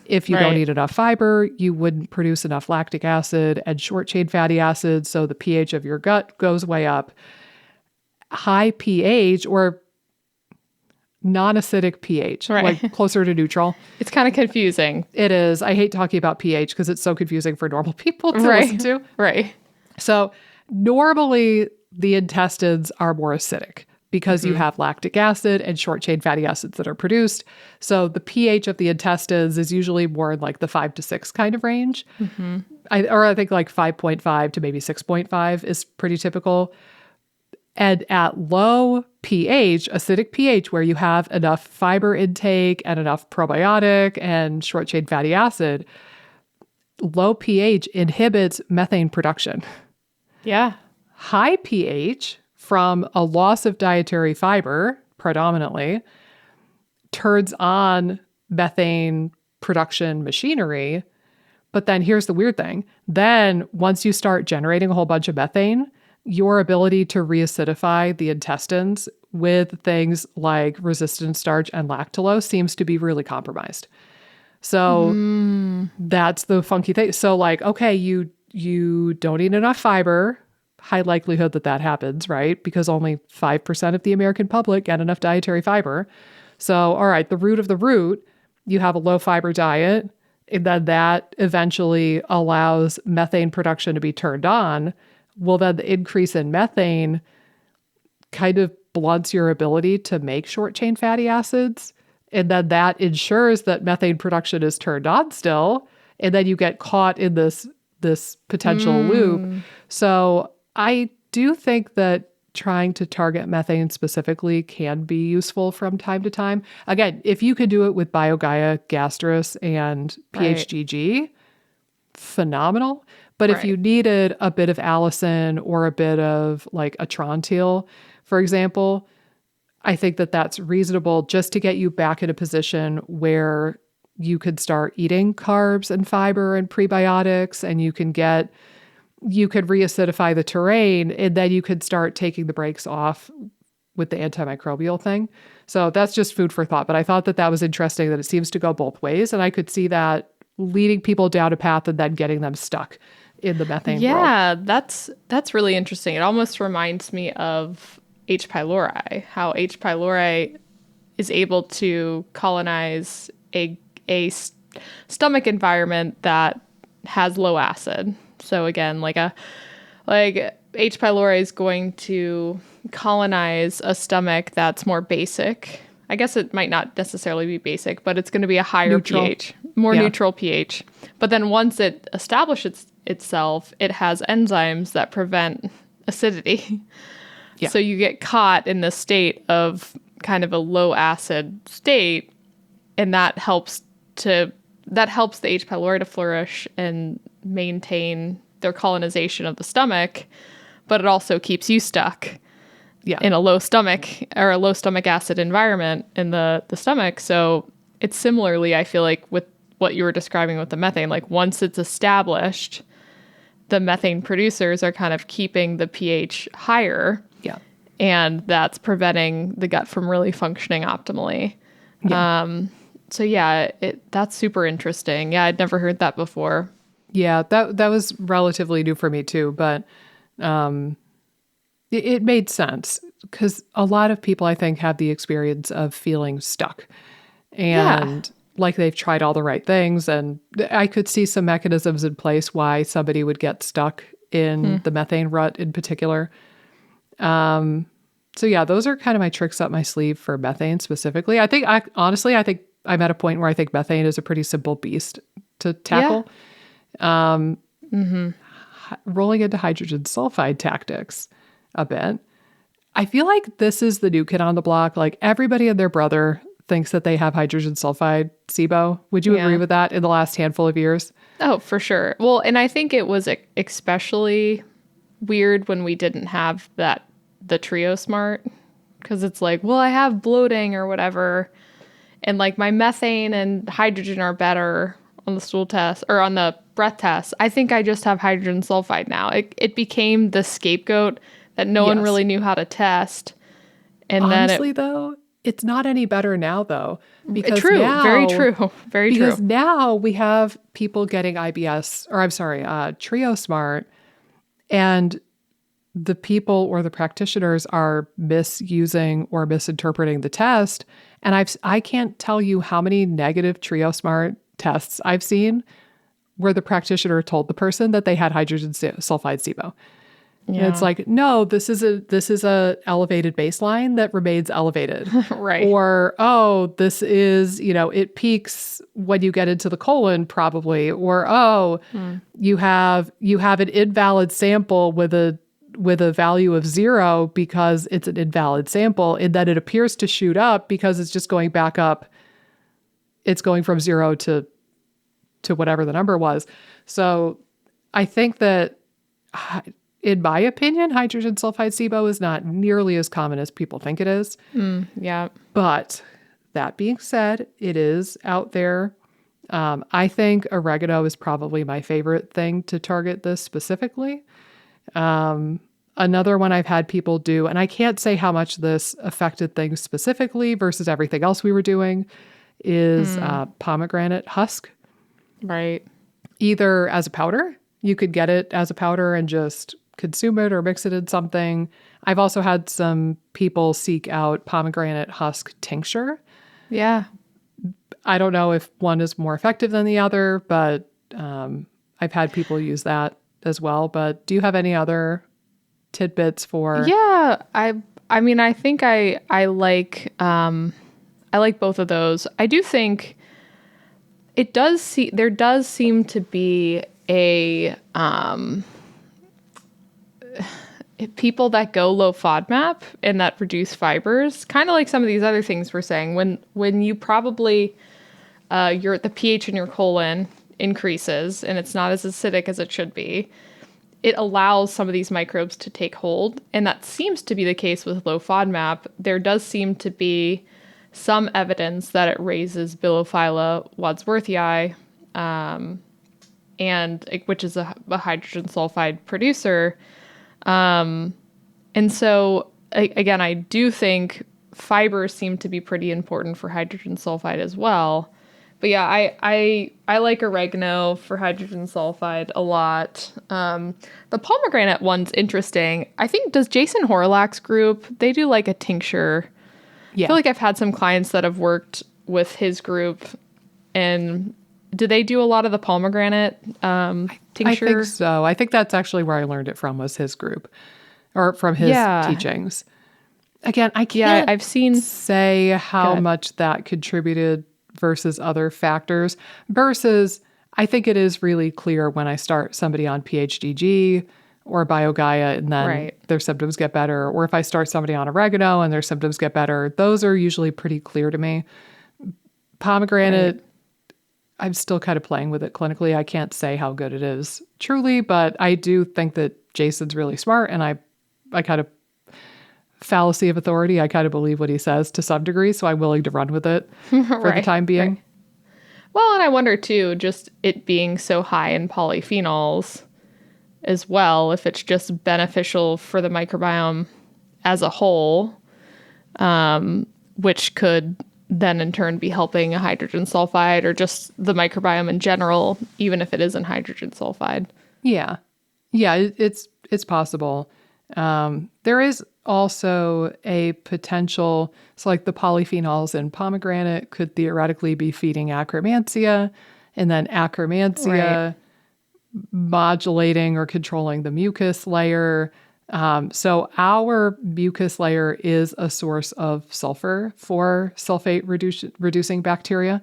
if you don't eat enough fiber, you wouldn't produce enough lactic acid and short chain fatty acids, so the pH of your gut goes way up. High pH or non-acidic pH, like closer to neutral. It's kind of confusing. It is. I hate talking about pH because it's so confusing for normal people to listen to. Right. So normally the intestines are more acidic because you have lactic acid and short chain fatty acids that are produced. So the pH of the intestines is usually more in like the 5 to 6 kind of range. I think like 5.5 to maybe 6.5 is pretty typical. And at low pH, acidic pH, where you have enough fiber intake and enough probiotic and short chain fatty acid, low pH inhibits methane production. Yeah. High pH, from a loss of dietary fiber predominantly, turns on methane production machinery. But then here's the weird thing. Then once you start generating a whole bunch of methane, your ability to reacidify the intestines with things like resistant starch and lactulose seems to be really compromised. So that's the funky thing. So like, okay, you don't eat enough fiber, high likelihood that happens, right? Because only 5% of the American public get enough dietary fiber. So, all right, the root of the root, you have a low fiber diet, and then that eventually allows methane production to be turned on. Well, then the increase in methane kind of blunts your ability to make short chain fatty acids. And then that ensures that methane production is turned on still. And then you get caught in this potential loop. So I do think that trying to target methane specifically can be useful from time to time. Again, if you could do it with BioGaia Gastrus and PHGG, phenomenal. But if you needed a bit of allicin or a bit of like a Trontil, for example, I think that that's reasonable just to get you back in a position where you could start eating carbs and fiber and prebiotics, and you could reacidify the terrain, and then you could start taking the brakes off with the antimicrobial thing. So that's just food for thought. But I thought that was interesting that it seems to go both ways. And I could see that leading people down a path and then getting them stuck in the methane world. Yeah, that's really interesting. It almost reminds me of H. pylori, how H. pylori is able to colonize a stomach environment that has low acid. So again, like H. pylori is going to colonize a stomach that's more basic. I guess it might not necessarily be basic, but it's going to be a higher pH, more neutral pH. But then once it establishes itself, it has enzymes that prevent acidity. Yeah. So you get caught in this state of kind of a low acid state, and that helps the H. pylori to flourish and maintain their colonization of the stomach, but it also keeps you stuck in a low stomach or a low stomach acid environment in the stomach. So it's similarly, I feel like, with what you were describing with the methane, like once it's established, the methane producers are kind of keeping the pH higher. Yeah. And that's preventing the gut from really functioning optimally. Yeah. So yeah, that's super interesting. Yeah, I'd never heard that before. Yeah, that was relatively new for me too, but it made sense because a lot of people, I think, have the experience of feeling stuck and like they've tried all the right things. And I could see some mechanisms in place why somebody would get stuck in the methane rut in particular. So yeah, those are kind of my tricks up my sleeve for methane specifically. I think I'm at a point where I think methane is a pretty simple beast to tackle. Rolling into hydrogen sulfide tactics a bit. I feel like this is the new kid on the block. Like everybody and their brother thinks that they have hydrogen sulfide SIBO. Would you agree with that in the last handful of years? Oh, for sure. Well, and I think it was especially weird when we didn't have the Trio Smart, because it's like, well, I have bloating or whatever, and like my methane and hydrogen are better on the stool test or on the breath test. I think I just have hydrogen sulfide now. It became the scapegoat that no one really knew how to test. And honestly, though, it's not any better now, though. Because true, now, very true, very true. Because now we have people getting IBS, or I'm sorry, Trio Smart, and the people or the practitioners are misusing or misinterpreting the test. And I can't tell you how many negative Trio Smart tests I've seen where the practitioner told the person that they had hydrogen sulfide SIBO. Yeah. And it's like, no, this is a elevated baseline that remains elevated. Right. Or, oh, this is, it peaks when you get into the colon probably. Or, oh, you have an invalid sample with a value of 0 because it's an invalid sample, and then it appears to shoot up because it's just going back up. It's going from 0 to whatever the number was. So I think that, in my opinion, hydrogen sulfide SIBO is not nearly as common as people think it is. Yeah. But that being said, it is out there. I think oregano is probably my favorite thing to target this specifically. Another one I've had people do, and I can't say how much this affected things specifically versus everything else we were doing, is pomegranate husk. Right. Either as a powder, you could get it as a powder and just consume it or mix it in something. I've also had some people seek out pomegranate husk tincture. Yeah. I don't know if one is more effective than the other, but I've had people use that as well. But do you have any other tidbits for? Yeah, I mean, I think I like both of those. I do think there does seem to be a people that go low FODMAP and that reduce fibers, kind of like some of these other things we're saying. When you probably the pH in your colon increases and it's not as acidic as it should be, it allows some of these microbes to take hold. And that seems to be the case with low FODMAP. There does seem to be some evidence that it raises Bilophila wadsworthii, which is a hydrogen sulfide producer. And so, again, I do think fibers seem to be pretty important for hydrogen sulfide as well. But yeah, I like oregano for hydrogen sulfide a lot. The pomegranate one's interesting. I think, does Jason Horlak's group, they do like a tincture. Yeah. I feel like I've had some clients that have worked with his group, and do they do a lot of the pomegranate tincture? I think so. I think that's actually where I learned it from, was his group, or from his teachings. Again, I can't say how much that contributed versus other factors. Versus, I think it is really clear when I start somebody on PHDG or BioGaia and then their symptoms get better, or if I start somebody on oregano and their symptoms get better. Those are usually pretty clear to me. Pomegranate, I'm still kind of playing with it clinically. I can't say how good it is truly, but I do think that Jason's really smart, and I kind of, fallacy of authority, I kind of believe what he says to some degree, so I'm willing to run with it for the time being. Right. Well, and I wonder too, just it being so high in polyphenols as well, if it's just beneficial for the microbiome as a whole, which could then in turn be helping a hydrogen sulfide or just the microbiome in general, even if it isn't hydrogen sulfide. Yeah. Yeah, it's possible. There is also a potential, so like the polyphenols in pomegranate could theoretically be feeding Akkermansia, and then Akkermansia modulating or controlling the mucus layer. So our mucus layer is a source of sulfur for sulfate reducing bacteria.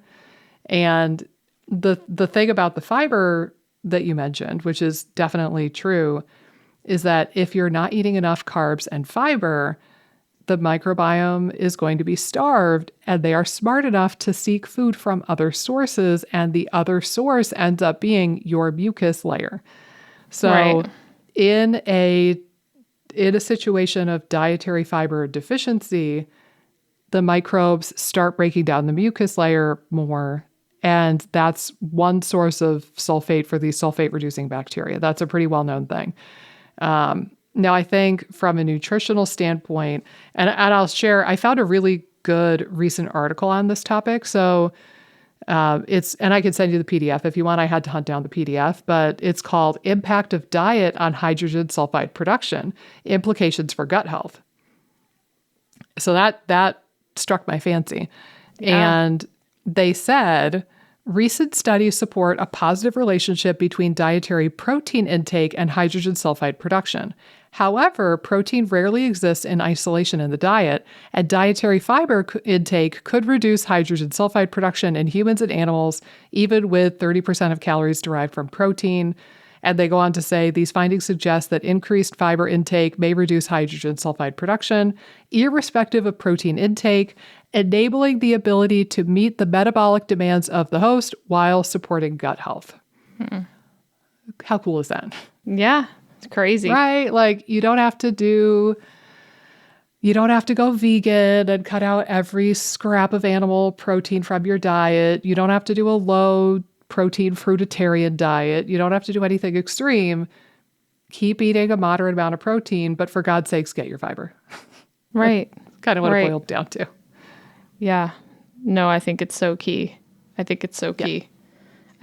And the thing about the fiber that you mentioned, which is definitely true, is that if you're not eating enough carbs and fiber, the microbiome is going to be starved, and they are smart enough to seek food from other sources, and the other source ends up being your mucus layer. So Right. in a situation of dietary fiber deficiency, the microbes start breaking down the mucus layer more. And that's one source of sulfate for these sulfate-reducing bacteria. That's a pretty well-known thing. Now, I think from a nutritional standpoint, and I'll share, I found a really good recent article on this topic. So and I can send you the PDF if you want. I had to hunt down the PDF, but it's called Impact of Diet on Hydrogen Sulfide Production, Implications for Gut Health. So that struck my fancy. Yeah. And they said, recent studies support a positive relationship between dietary protein intake and hydrogen sulfide production. However, protein rarely exists in isolation in the diet, and dietary fiber intake could reduce hydrogen sulfide production in humans and animals, even with 30% of calories derived from protein. And they go on to say these findings suggest that increased fiber intake may reduce hydrogen sulfide production, irrespective of protein intake, enabling the ability to meet the metabolic demands of the host while supporting gut health. How cool is that? Yeah. It's crazy. Right? Like you don't have to go vegan and cut out every scrap of animal protein from your diet. You don't have to do a low protein fruitarian diet. You don't have to do anything extreme. Keep eating a moderate amount of protein, but for God's sakes, get your fiber. Right. Kind of what Right. it boiled down to. Yeah. No, I think it's so key. I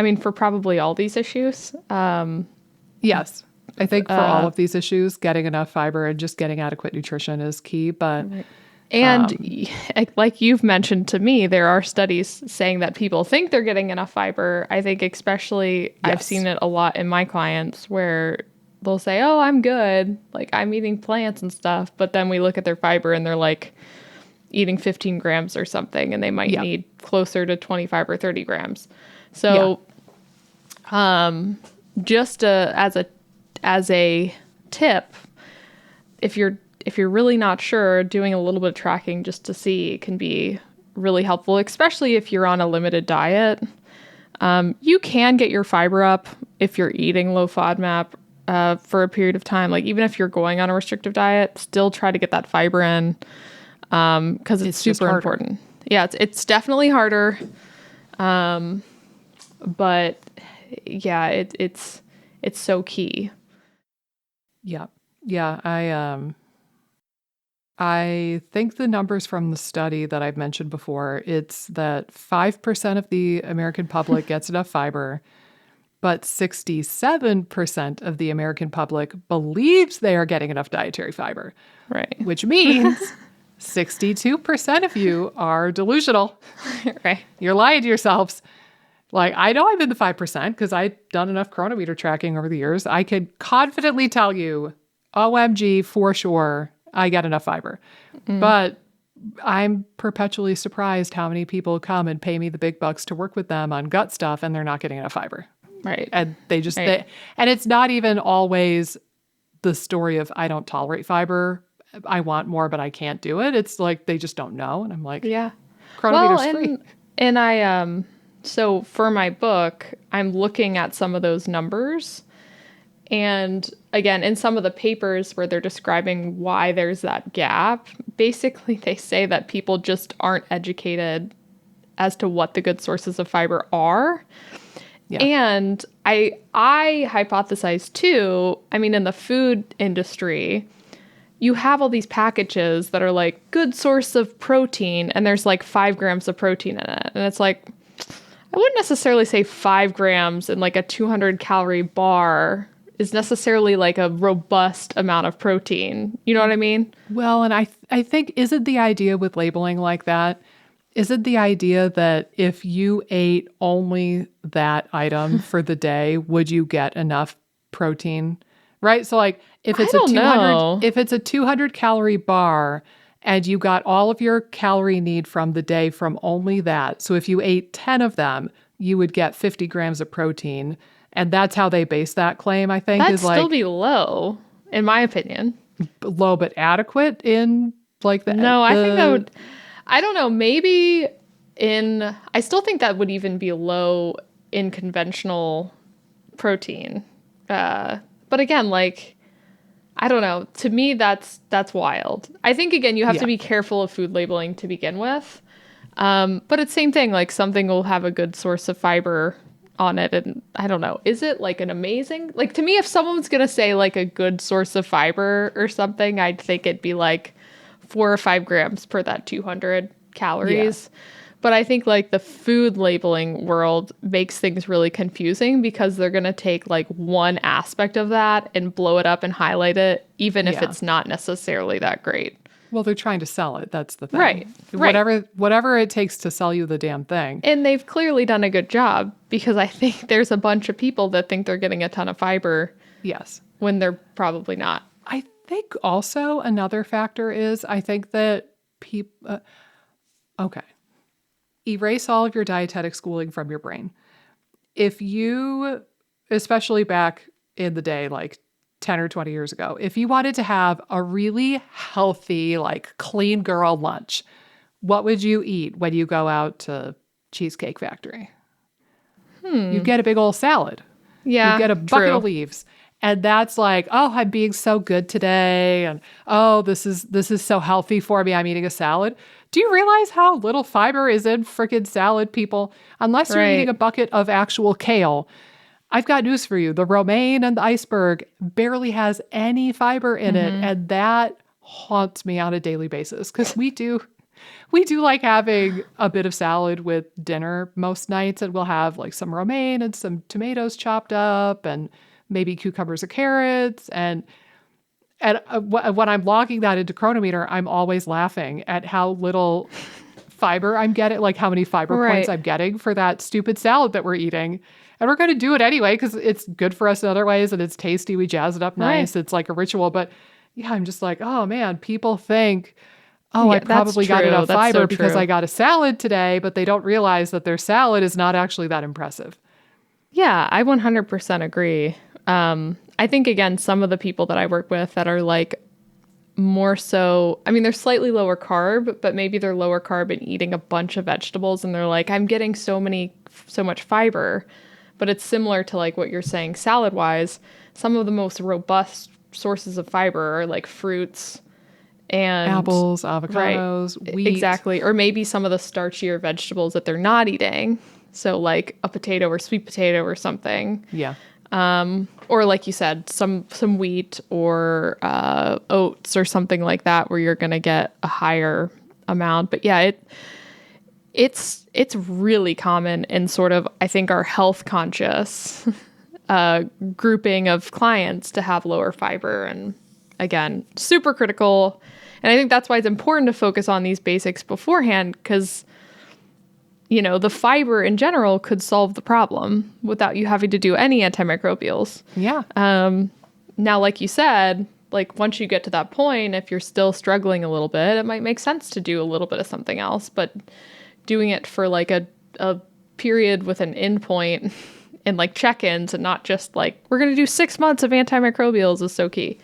mean, for probably all these issues. Yes. I think for all of these issues, getting enough fiber and just getting adequate nutrition is key. But And like you've mentioned to me, there are studies saying that people think they're getting enough fiber. I think especially I've Yes. seen it a lot in my clients where they'll say, oh, I'm good. Like I'm eating plants and stuff. But then we look at their fiber and they're like eating 15 grams or something. And they might need closer to 25 or 30 grams. So just as a tip, if you're really not sure, doing a little bit of tracking just to see can be really helpful, especially if you're on a limited diet. You can get your fiber up if you're eating low FODMAP for a period of time. Like even if you're going on a restrictive diet, still try to get that fiber in because it's super important. Yeah, it's definitely harder. But yeah, it's so key. Yeah. Yeah. I think the numbers from the study that I've mentioned before, it's that 5% of the American public gets enough fiber, but 67% of the American public believes they are getting enough dietary fiber. Right. Which means 62% of you are delusional. Right. You're lying to yourselves. Like, I know I'm in the 5% because I've done enough chronometer tracking over the years. I could confidently tell you, OMG, for sure, I get enough fiber. But I'm perpetually surprised how many people come and pay me the big bucks to work with them on gut stuff and they're not getting enough fiber. Right. And and it's not even always the story of I don't tolerate fiber. I want more, but I can't do it. It's like they just don't know. And I'm like, Yeah. chronometer's free. And I so for my book, I'm looking at some of those numbers. And again, in some of the papers where they're describing why there's that gap, basically they say that people just aren't educated as to what the good sources of fiber are. Yeah. And I hypothesize too, I mean, in the food industry, you have all these packages that are like good source of protein, and there's like 5 grams of protein in it. And it's like, I wouldn't necessarily say 5 grams in like a 200 calorie bar is necessarily like a robust amount of protein. You know what I mean? Well, and I think, isn't the idea with labeling like that, isn't the idea that if you ate only that item for the day, would you get enough protein? Right? So like if it's a 200 calorie bar and you got all of your calorie need from the day from only that. So if you ate 10 of them, you would get 50 grams of protein. And that's how they base that claim, I think. That'd still be low, in my opinion. Low but adequate in Like that? No, I think that would, I don't know, maybe I still think that would even be low in conventional protein. But again, like, I don't know. To me, that's wild. I think, again, you have to be careful of food labeling to begin with. But it's same thing, like something will have a good source of fiber on it. And I don't know, is it like an amazing, like to me, if someone's going to say like a good source of fiber or something, I'd think it'd be like 4 or 5 grams per that 200 calories. Yeah. But I think like the food labeling world makes things really confusing because they're going to take like one aspect of that and blow it up and highlight it, even if it's not necessarily that great. Well, they're trying to sell it. That's the thing. Right. Whatever it takes to sell you the damn thing. And they've clearly done a good job because I think there's a bunch of people that think they're getting a ton of fiber. Yes. When they're probably not. I think also another factor is I think that people... okay. Erase all of your dietetic schooling from your brain. If you, especially back in the day, like 10 or 20 years ago, if you wanted to have a really healthy, like clean girl lunch, what would you eat when you go out to Cheesecake Factory? You get a big old salad. Yeah, you get a bucket of leaves. And that's like, oh, I'm being so good today. And oh, this is so healthy for me. I'm eating a salad. Do you realize how little fiber is in frickin' salad, people? Unless you're eating a bucket of actual kale. I've got news for you. The romaine and the iceberg barely has any fiber in it. And that haunts me on a daily basis because we do like having a bit of salad with dinner most nights. And we'll have like some romaine and some tomatoes chopped up and maybe cucumbers or carrots. And when I'm logging that into Chronometer, I'm always laughing at how little fiber I'm getting, like how many fiber points I'm getting for that stupid salad that we're eating. And we're going to do it anyway because it's good for us in other ways and it's tasty. We jazz it up nice. It's like a ritual. But yeah, I'm just like, oh man, people think, I probably got enough fiber because I got a salad today, but they don't realize that their salad is not actually that impressive. Yeah, I 100% agree. I think, again, some of the people that I work with that are like more so, I mean, they're slightly lower carb, but maybe they're lower carb and eating a bunch of vegetables. And they're like, I'm getting so much fiber, but it's similar to like what you're saying salad wise. Some of the most robust sources of fiber are like fruits and apples, avocados, wheat. Exactly. Or maybe some of the starchier vegetables that they're not eating. So like a potato or sweet potato or something. Yeah. Or like you said, some wheat or oats or something like that where you're going to get a higher amount. But yeah, it's really common in sort of, I think, our health conscious grouping of clients to have lower fiber. And again, super critical. And I think that's why it's important to focus on these basics beforehand because you know, the fiber in general could solve the problem without you having to do any antimicrobials. Yeah. Now, like you said, like once you get to that point, if you're still struggling a little bit, it might make sense to do a little bit of something else. But doing it for like a period with an endpoint and like check-ins and not just like, we're going to do 6 months of antimicrobials is so key.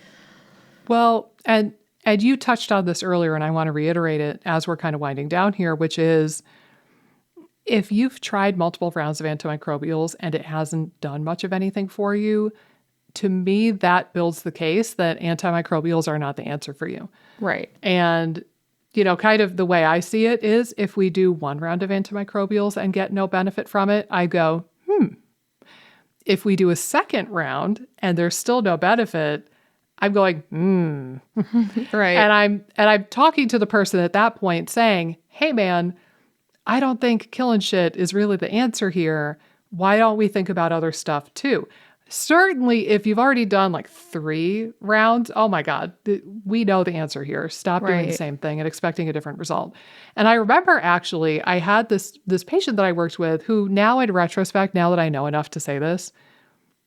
Well, and you touched on this earlier, and I want to reiterate it as we're kind of winding down here, which is, if you've tried multiple rounds of antimicrobials and it hasn't done much of anything for you, to me, that builds the case that antimicrobials are not the answer for you. Right. And, you know, kind of the way I see it is if we do 1 round of antimicrobials and get no benefit from it, I go, If we do a 2nd round and there's still no benefit, I'm going, Right. And I'm talking to the person at that point saying, hey man, I don't think killing shit is really the answer here. Why don't we think about other stuff too? Certainly, if you've already done like 3 rounds, oh my God, we know the answer here. Stop doing the same thing and expecting a different result. And I remember actually, I had this patient that I worked with who now in retrospect, now that I know enough to say this,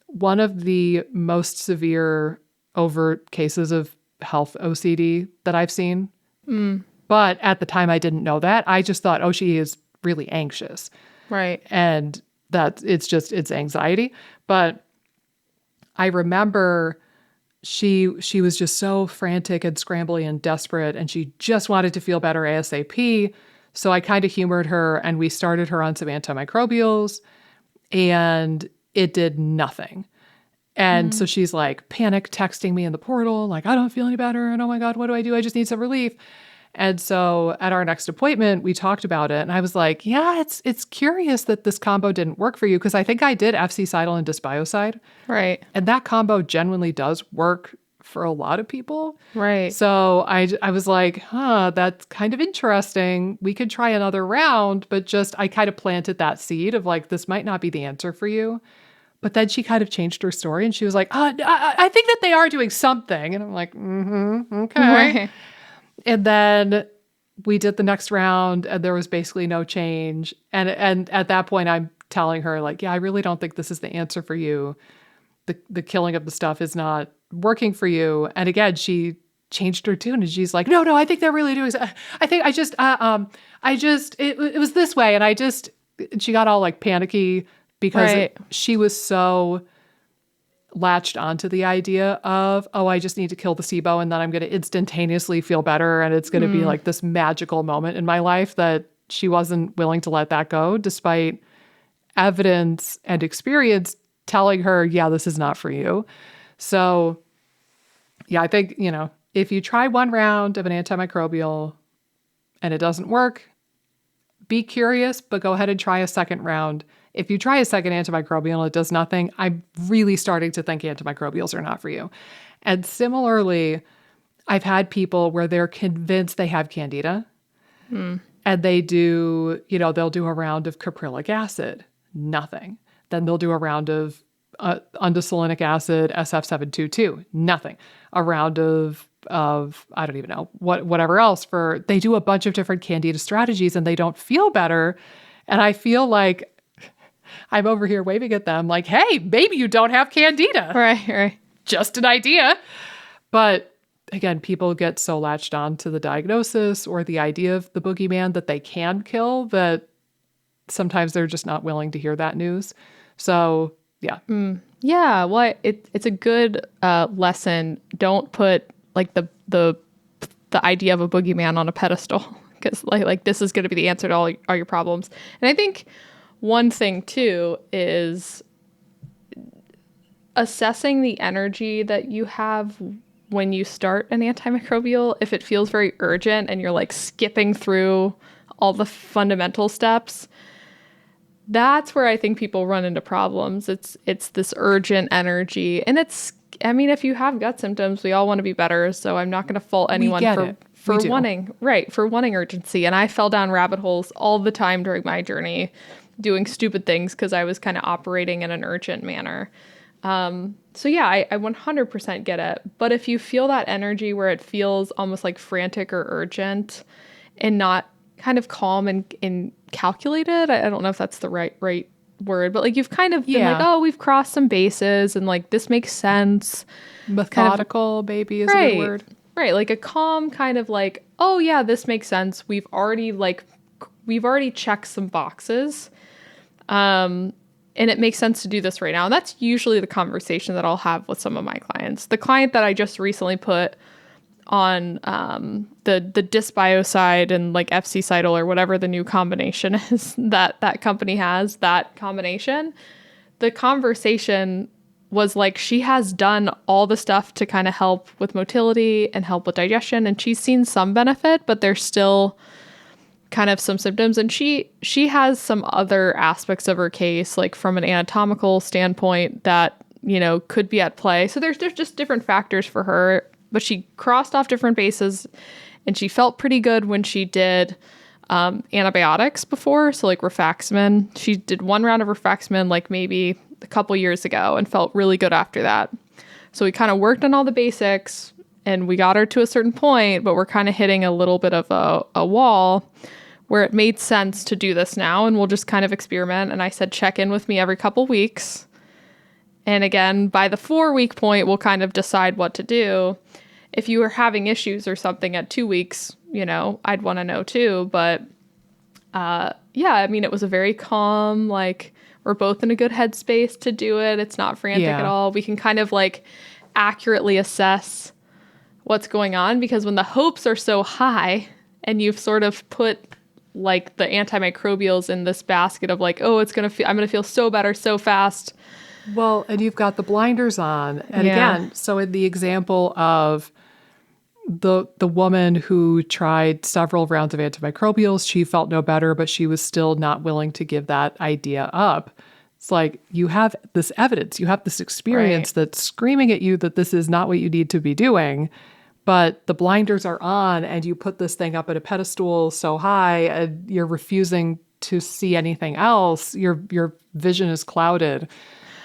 one of the most severe overt cases of health OCD that I've seen. But at the time I didn't know that. I just thought, oh, she is really anxious. Right. And that it's anxiety. But I remember she was just so frantic and scrambly and desperate, and she just wanted to feel better ASAP. So I kind of humored her, and we started her on some antimicrobials, and it did nothing. And so she's like panic texting me in the portal, like, I don't feel any better. And oh my God, what do? I just need some relief. And so at our next appointment, we talked about it. And I was like, yeah, it's curious that this combo didn't work for you, because I think I did FC-Cidal and dysbiocide. Right. And that combo genuinely does work for a lot of people. Right. So I was like, that's kind of interesting. We could try another round, but just I kind of planted that seed of like, this might not be the answer for you. But then she kind of changed her story, and she was like, I think that they are doing something. And I'm like, okay. Right. And then we did the next round, and there was basically no change. And at that point, I'm telling her, like, yeah, I really don't think this is the answer for you. The killing of the stuff is not working for you. And again, she changed her tune, and she's like, no, I think they're really doing. I think it was this way, and she got all like panicky because she was so latched onto the idea of, I just need to kill the SIBO, and then I'm going to instantaneously feel better, and it's going to be like this magical moment in my life, that she wasn't willing to let that go, despite evidence and experience telling her, yeah, this is not for you. So yeah, I think, if you try one round of an antimicrobial and it doesn't work, be curious, but go ahead and try a second round. If you try a second antimicrobial and it does nothing, I'm really starting to think antimicrobials are not for you. And similarly, I've had people where they're convinced they have candida, and they do, they'll do a round of caprylic acid, nothing. Then they'll do a round of undesolinic acid, SF722, nothing. A round of I don't even know, whatever else they do a bunch of different candida strategies, and they don't feel better. And I feel like I'm over here waving at them like, hey, maybe you don't have candida. Right. Just an idea. But again, people get so latched on to the diagnosis or the idea of the boogeyman that they can kill, that sometimes they're just not willing to hear that news. So yeah. Yeah. Well, it's a good lesson. Don't put like the idea of a boogeyman on a pedestal, because like this is going to be the answer to all your problems. And I think one thing too is assessing the energy that you have when you start an antimicrobial. If it feels very urgent and you're like skipping through all the fundamental steps, that's where I think people run into problems. It's this urgent energy, and if you have gut symptoms, we all want to be better. So I'm not going to fault anyone for wanting urgency. And I fell down rabbit holes all the time during my journey, doing stupid things because I was kind of operating in an urgent manner. So yeah, I 100% get it. But if you feel that energy where it feels almost like frantic or urgent and not kind of calm and calculated, I don't know if that's the right word, but like you've kind of been like, we've crossed some bases and like this makes sense. Methodical, maybe is a good word. Right. Like a calm kind of like, oh yeah, this makes sense. We've already checked some boxes. And it makes sense to do this right now. And that's usually the conversation that I'll have with some of my clients. The client that I just recently put on the dysbiocide and like FC-Cidal or whatever the new combination is that company has, that combination, the conversation was like, she has done all the stuff to kind of help with motility and help with digestion, and she's seen some benefit, but there's still kind of some symptoms. And she has some other aspects of her case, like from an anatomical standpoint, that, could be at play. So there's just different factors for her, but she crossed off different bases, and she felt pretty good when she did antibiotics before. So like rifaximin, she did one round of rifaximin, like maybe a couple years ago, and felt really good after that. So we kind of worked on all the basics and we got her to a certain point, but we're kind of hitting a little bit of a wall where it made sense to do this now, and we'll just kind of experiment. And I said, check in with me every couple weeks. And again, by the 4-week point, we'll kind of decide what to do. If you were having issues or something at 2 weeks, I'd want to know too. But it was a very calm, like, we're both in a good headspace to do it. It's not frantic at all. We can kind of like accurately assess what's going on, because when the hopes are so high and you've sort of put like the antimicrobials in this basket of like, oh, I'm going to feel so better so fast. Well, and you've got the blinders on. And Yeah. again, so in the example of the woman who tried several rounds of antimicrobials, she felt no better, but she was still not willing to give that idea up. It's like you have this evidence, you have this experience that's screaming at you that this is not what you need to be doing, but the blinders are on and you put this thing up at a pedestal so high and you're refusing to see anything else. Your vision is clouded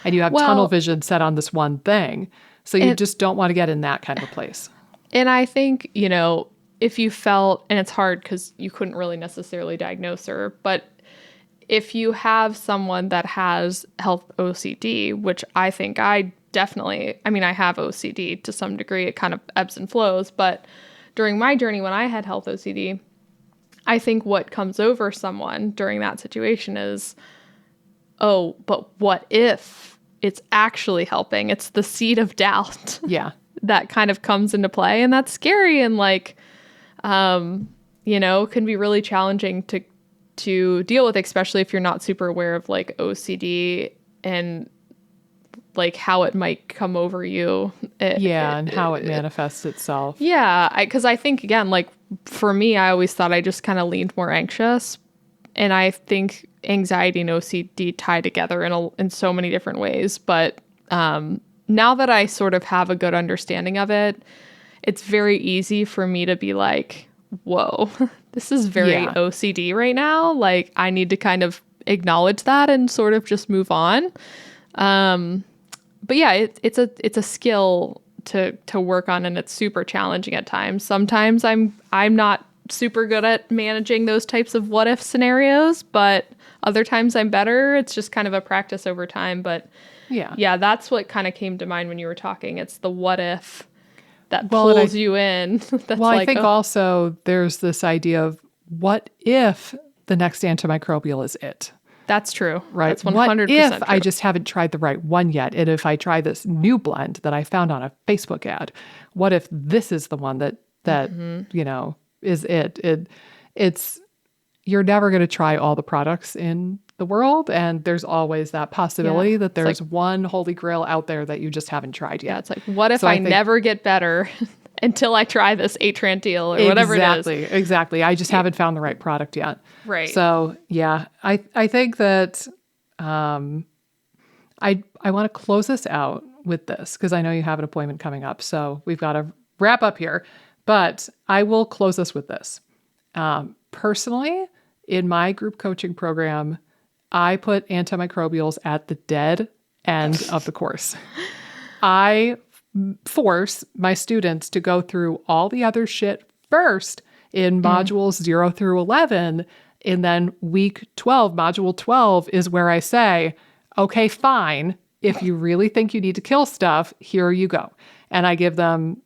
and you have tunnel vision set on this one thing. So you just don't want to get in that kind of a place. And I think, you know, if you felt, and it's hard because you couldn't really necessarily diagnose her, but if you have someone that has health OCD, which I think I have OCD to some degree, it kind of ebbs and flows, but during my journey when I had health OCD, I think what comes over someone during that situation is, oh, but what if it's actually helping? It's the seed of doubt. Yeah. That kind of comes into play, and that's scary and like, you know, can be really challenging to deal with, especially if you're not super aware of like OCD and like how it might come over you. And how it manifests itself. Yeah, because I think, again, like for me, I always thought I just kind of leaned more anxious. And I think anxiety and OCD tie together in so many different ways. But now that I sort of have a good understanding of it, it's very easy for me to be like, whoa, this is very OCD right now. Like, I need to kind of acknowledge that and sort of just move on. But yeah, it's a skill to work on, and it's super challenging at times. Sometimes I'm not super good at managing those types of what if scenarios, but other times I'm better. It's just kind of a practice over time. But yeah, that's what kind of came to mind when you were talking. It's the what if that pulls you in. I think also there's this idea of what if the next antimicrobial is it? That's true. Right. That's 100% what if true. I just haven't tried the right one yet? And if I try this new blend that I found on a Facebook ad, what if this is the one that you know, is it? It's you're never going to try all the products in the world, and there's always that possibility that there's like one holy grail out there that you just haven't tried yet. Yeah, it's like, what if I never get better until I try this Atrantil or whatever it is? Exactly. I just haven't found the right product yet. Right. So yeah, I think that I want to close this out with this because I know you have an appointment coming up. So we've got to wrap up here, but I will close this with this. Personally, in my group coaching program, I put antimicrobials at the dead end of the course. I force my students to go through all the other shit first in modules 0 through 11. And then week 12, module 12 is where I say, okay, fine. If you really think you need to kill stuff, here you go. And I give them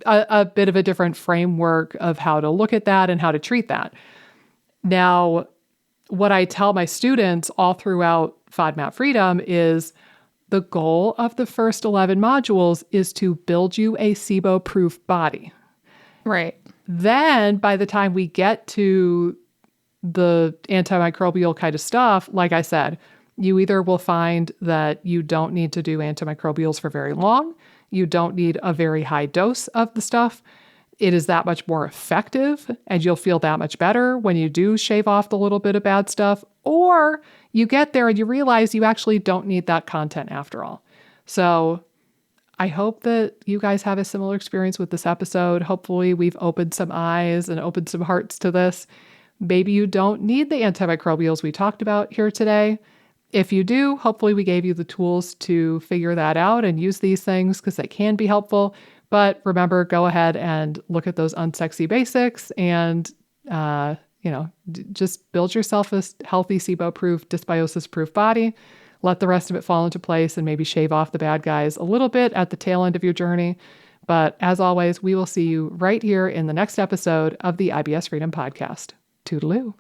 a bit of a different framework of how to look at that and how to treat that. Now, what I tell my students all throughout FODMAP Freedom is the goal of the first 11 modules is to build you a SIBO-proof body. Right. Then by the time we get to the antimicrobial kind of stuff, like I said, you either will find that you don't need to do antimicrobials for very long. You don't need a very high dose of the stuff. It is that much more effective, and you'll feel that much better when you do shave off the little bit of bad stuff. Or you get there and you realize you actually don't need that content after all. So I hope that you guys have a similar experience with this episode. Hopefully we've opened some eyes and opened some hearts to this. Maybe you don't need the antimicrobials we talked about here today. If you do, hopefully we gave you the tools to figure that out and use these things because they can be helpful. But remember, go ahead and look at those unsexy basics and, just build yourself a healthy SIBO-proof, dysbiosis-proof body. Let the rest of it fall into place and maybe shave off the bad guys a little bit at the tail end of your journey. But as always, we will see you right here in the next episode of the IBS Freedom Podcast. Toodaloo.